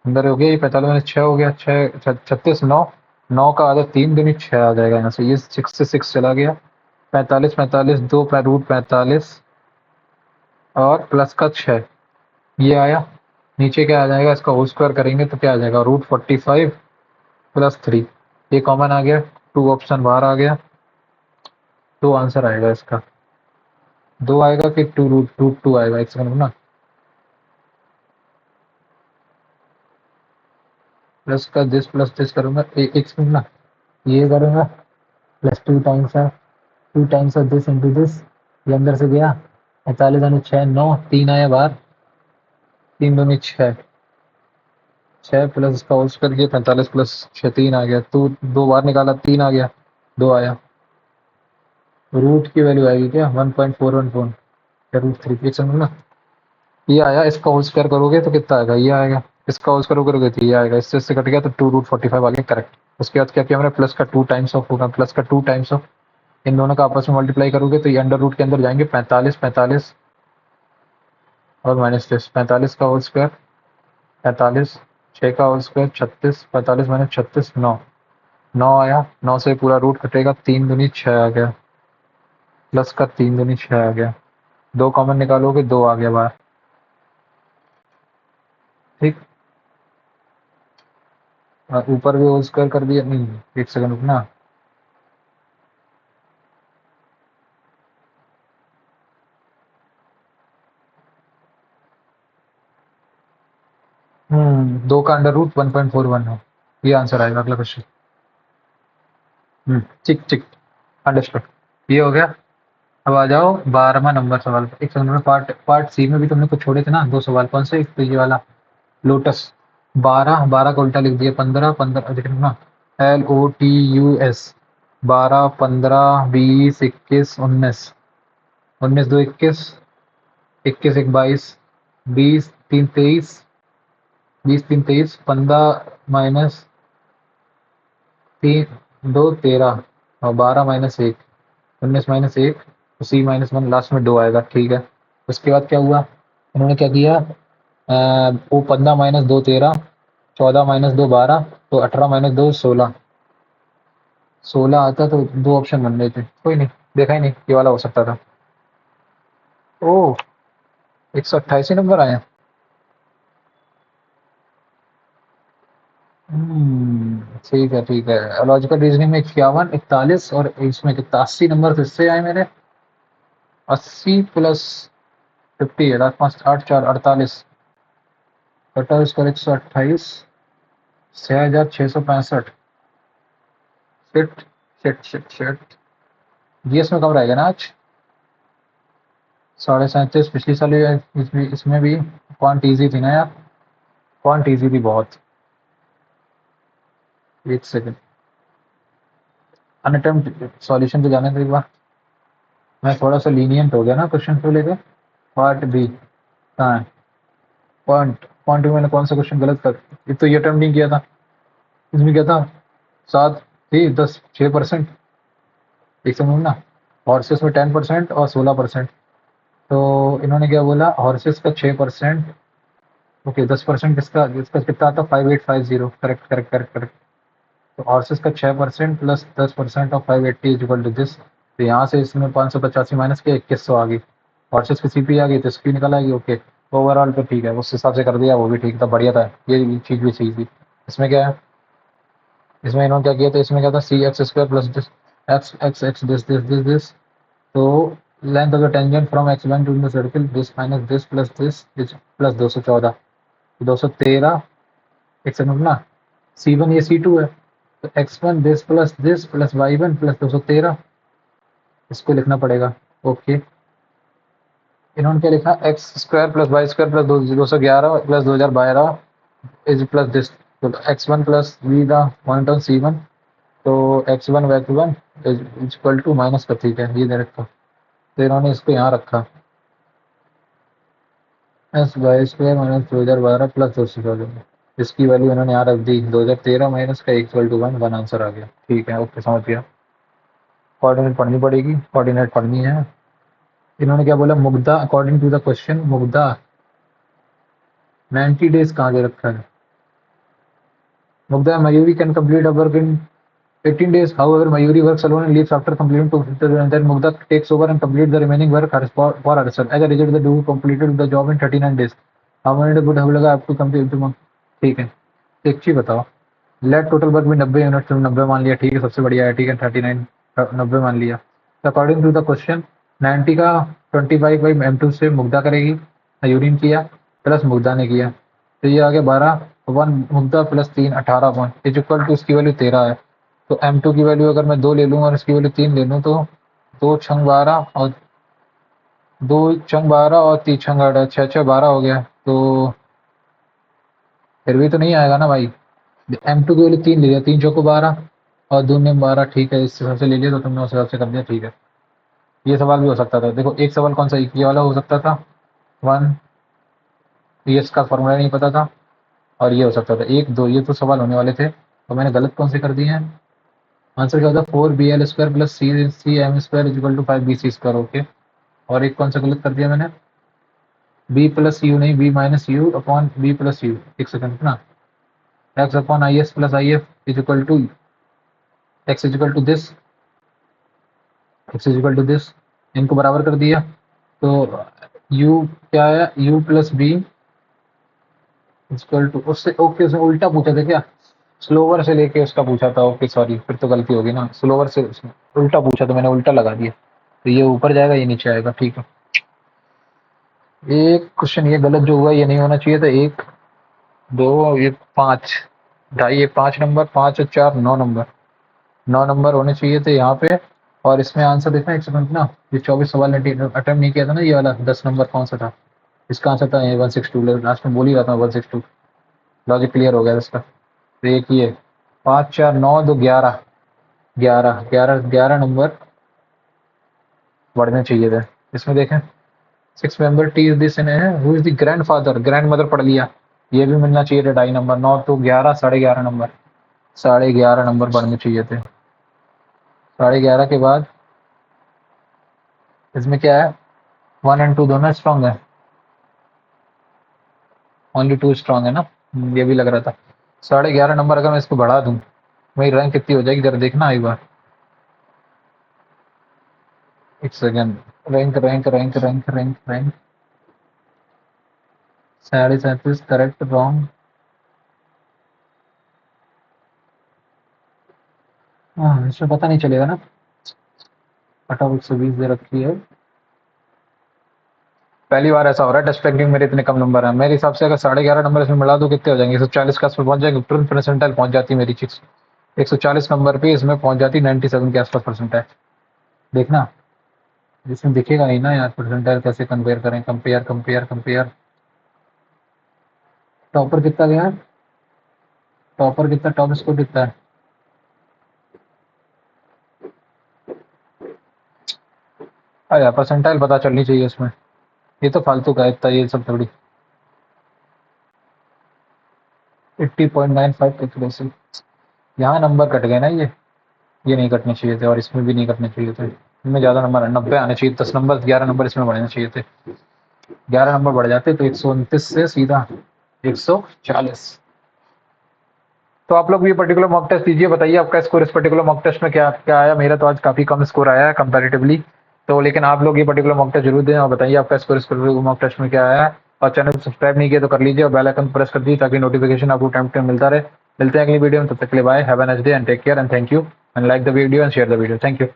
अंदर हो गया, ये 45 माइनस 6 हो गया, 6 36 9, 9 का आधा 3 दूनी 6 आ जाएगा यहाँ से, ये 6 से 6 चला गया, 45 45 2 √45 और प्लस का 6, ये आया। नीचे क्या आ जाएगा? इसका होल स्क्वायर करेंगे तो क्या आ जाएगा? √45 प्लस 3, ये कॉमन आ गया, 2 ऑप्शन बाहर आ गया, 2 आंसर आएगा इसका। 2 आएगा कि 2 रूट 2 आएगा, एक सेकंड ना। प्लस दिस करूंगा, एक सेकंड ना, ये करूंगा plus 2 times of this into this, ये अंदर से गया 45 यानी 6 9 3 आया बाहर, 3 दूनी 6, 6 प्लस इसका होल स्क्वायर किया 45 प्लस 6 3 आ गया, तो 2 बाहर निकाला 3 आ गया, 2 आया। रूट की वैल्यू आएगी क्या 1.414 या रूट 3, एक सेकंड ना, ये आया, इसका होल स्क्वायर करोगे तो कितना आएगा, ये आएगा, इसका होल स्क्वायर करोगे तो ये आएगा, इससे कट गया तो 2 रूट 45 आ गया करेक्ट। उसके बाद क्या किया हमने, प्लस का 2 टाइम्स ऑफ होगा, प्लस का 2 टाइम्स ऑफ, इन दोनों का आपस में मल्टीप्लाई करोगे तो ये अंडर रूट के अंदर जाएंगे, 45 और माइनस 45 का होल स्क्वायर 45, 6 का होल स्क्वायर 36, 45 माइनस 36 9, 9 आया, 9 से पूरा रूट कटेगा, 3 दूनी 6 आ गया, प्लस का 3 दूनी 6 आ गया, 2 कॉमन निकालोगे 2 आ गया बाहर, ठीक। ऊपर भी होल स्क्वायर कर दिया, नहीं एक सेकंड रुकना, दो का अंडर रूट 1.41 है, ये आंसर आएगा अगला क्वेश्चन। ठीक ठीक, अंडरस्टूड, ये हो गया। अब आ जाओ 12वां नंबर सवाल पे। एक सेकंड में, पार्ट सी में भी तुमने कुछ छोड़े थे ना 2 सवाल, कौन से, एक तो ये वाला लोटस, 12 का उल्टा लिख दिया 15 15, देखना ना, LOTUS, 12 15 20 21 19, 19 2 21, 21 1 22, 20 3 23, 20 3 23, 15 माइनस 3 2 13, और 12 माइनस 1 19 माइनस 1, सी माइनस 1, लास्ट में 2 आएगा, ठीक है। उसके बाद क्या हुआ, उन्होंने क्या किया, वो 15 माइनस 2 13, 14 माइनस 2 12, तो 18 माइनस 2 16, 16 आता तो 2 ऑप्शन बन रहे थे, कोई नहीं, देखा ही नहीं, ये वाला हो सकता था। ओह, 128 नंबर आया। ठीक है ठीक है, लॉजिकल रीजनिंग में 51 41, और इसमें कितना 80 नंबर तो इससे आए मेरे, 80 प्लस 58, 8 5 8 4 48, कटा square 128, 6665, shit shit shit shit, GS में कम रहेगा ना आज, 37.5, पिछली साल इसमें भी क्वांट ईजी थी ना यार, क्वांट ईजी थी बहुत। एक सेकंड, अनअटेम्प्ट सॉल्यूशन पे जाने दो एक बार, मैं थोड़ा सा लीनियंट हो गया ना क्वेश्चन को लेकर। पार्ट बी कहाँ है, पॉइंट पॉइंट में मैंने कौन सा क्वेश्चन गलत कर, एक तो ये अटेम्प्ट नहीं किया था, इसमें क्या था 7 थी 10 6%, एक समझ ना, हॉर्सेस में 10% और 16%, तो इन्होंने क्या बोला, हॉर्सेस का 6%, ओके 10% किसका, इसका कितना आता 5850, करेक्ट करेक्ट करेक्ट करेक्ट, तो हॉर्सेस का 6% plus 10% of 580 is equal to this, तो यहाँ से इसमें 585 माइनस के 2100 आ गई, हॉर्सेस की सीपी आ गई तो इसकी निकल आएगी, ओके, ओवरऑल तो ठीक है, उस हिसाब से कर दिया, वो भी ठीक था, बढ़िया था, ये चीज़ भी सही थी। इसमें क्या है, इसमें इन्होंने क्या किया था, इसमें क्या था c x square plus this x x x this this this this, तो length of the tangent from x1 to the circle this minus this plus this is plus 214, 213, एक सेकंड ना, C1 ये C2 है, तो x1 this plus y1 plus 213, इसको लिखना पड़ेगा, okay. इन्होंने क्या लिखा, x square plus y square plus 211 plus 2012 is plus this, तो x1 plus v the point on C1, तो x1 is equal to minus का, ठीक है, ये दे रखा, तो इन्होंने इसको यहाँ रखा, s y square minus 2012 plus 214, इसकी वैल्यू इन्होंने यहाँ रख दी, 2013 माइनस का इक्वल टू 1 आंसर आ गया, ठीक है, ओके समझ गया। कोऑर्डिनेट पढ़नी पड़ेगी, कोऑर्डिनेट पढ़नी है। इन्होंने क्या बोला, Mugdha according to the question, Mugdha 90 days कहाँ दे रखा है, Mugdha Mayuri can complete a work in 18 days. However, Mayuri works alone and leaves after completing to then Mugdha takes over and complete the remaining work for herself. As a result, the duo completed the job in 39 days. How many days would have लगा आपको complete, ठीक है, एक चीज बताओ, let total work भी 90 unit, 90 मान लिया, ठीक है, सबसे बढ़िया है, ठीक है, 39 90 मान लिया। तो अकॉर्डिंग टू द क्वेश्चन 90 का 25 बाई M2 से मुग्धा करेगी, यूरिन किया प्लस मुग्धा ने किया, तो ये आ गया 12, 1 Mugdha plus 3 18 point is equal to, इसकी वैल्यू 13 है। तो M2 की वैल्यू अगर मैं 2 ले लूँ और इसकी वैल्यू 3 ले लूँ, तो 2 छंग 12 और 2 छंग 12 और 3 छंग 8, 6 12 हो गया। तो फिर भी तो नहीं आएगा ना भाई। M2 की वैल्यू 3 ले लिया, 3 चौको 12 और 2 में 12, ठीक है, इस हिसाब से ले लिया, तो तुमने उस हिसाब से कर दिया, ठीक है। ये सवाल भी हो सकता था, देखो एक सवाल कौन सा, ये वाला हो सकता था 1, ये इसका फॉर्मूला नहीं पता था, और ये हो सकता था 1 2, ये तो सवाल होने वाले थे, तो मैंने गलत कौन से कर दिए हैं। आंसर क्या होता है 4BL square plus c m square is equal to 5BC square, okay. और एक कौन सा गलत कर दिया मैंने, बी प्लस यू नहीं, b minus u upon b plus u, एक सेकंड ना, x upon i s plus i f is equal to x is equal to this, x is equal to this, इनको बराबर कर दिया, तो u क्या है, u plus b equal to, उससे ओके, उसने उल्टा पूछा था क्या, स्लोवर से लेके उसका पूछा था, ओके सॉरी, फिर तो गलती होगी ना, स्लोवर से उसने उल्टा पूछा तो मैंने उल्टा लगा दिया, तो ये ऊपर जाएगा, ये नीचे आएगा, ठीक है। एक क्वेश्चन ये गलत जो हुआ, ये नहीं होना चाहिए था, 1 2 ये 5 ढाई, ये 5 नंबर, 5 और 4 9 नंबर, 9 नंबर होने चाहिए थे यहाँ पे। और इसमें आंसर देखना एक सेकंड ना, ये 24 सवाल अटेम्प्ट नहीं किया था ना, ये वाला 10 नंबर कौन सा था, इसका आंसर था 162, लास्ट में बोल ही रहा था 162, लॉजिक क्लियर हो गया इसका। तो एक ये 5 4 9 2 11 11 11 11 नंबर बढ़ने चाहिए थे इसमें, देखें 6 member T is this in who is the grandfather, grand mother पढ़ लिया, ये भी मिलना चाहिए था 2.5 नंबर, 9 तो 11 11.5 नंबर, 11.5 नंबर बढ़ने चाहिए थे। 11.5 के बाद इसमें क्या है, 1 एंड 2 दोनों स्ट्रॉन्ग है, ओनली 2 स्ट्रॉन्ग है ना, ये भी लग रहा था। 11.5 नंबर अगर मैं इसको बढ़ा दूं, मेरी रैंक कितनी हो जाएगी जरा देखना एक बार, एक second, rank rank rank rank rank rank 37 correct wrong, हाँ इसमें पता नहीं चलेगा ना, कट ऑफ 120 दे रखी है, पहली बार ऐसा हो रहा है टेस्ट रैंकिंग मेरे इतने कम नंबर है, मेरे हिसाब से अगर 11.5 नंबर इसमें मिला दो कितने हो जाएंगे, 140 के आसपास पहुंच जाएंगे, तुरंत परसेंटाइल पहुंच जाती है मेरी चीज, 140 नंबर पे इसमें पहुंच जाती, 97 के आसपास परसेंटाइल, देखना जिसमें दिखेगा नहीं ना यार, परसेंटाइल कैसे कंपेयर करें, कंपेयर कंपेयर कंपेयर, टॉपर कितना गया, टॉपर कितना, टॉप स्कोर कितना है, अरे परसेंटाइल पता चलनी चाहिए इसमें, ये तो फालतू का है इतना, ये सब थोड़ी 80.95 एक्यूरेसी, यहाँ नंबर कट गए ना, ये नहीं कटने चाहिए थे, और इसमें भी नहीं कटने चाहिए थे, इनमें ज़्यादा नंबर है, 90 आने चाहिए, 10 नंबर 11 नंबर इसमें बढ़ने चाहिए थे, 11 नंबर बढ़ जाते तो 129 से सीधा 140। तो आप लोग भी ये पर्टिकुलर मॉक टेस्ट दीजिए, बताइए आपका स्कोर इस पर्टिकुलर मॉक टेस्ट में क्या क्या आया, मेरा तो आज काफ़ी कम स्कोर आया है कंपैरेटिवली, तो लेकिन आप लोग ये पर्टिकुलर मॉक टेस्ट जरूर दें और बताइए आपका स्कोर इस पर्टिकुलर मॉक टेस्ट में क्या आया है, और चैनल को सब्सक्राइब नहीं किया तो कर लीजिए और बेल आइकन प्रेस कर दीजिए ताकि नोटिफिकेशन आपको टाइम टाइम मिलता रहे। मिलते हैं अगली वीडियो में, तब तक के लिए bye, have a nice day and take care and thank you and like the video and share the video, thank you.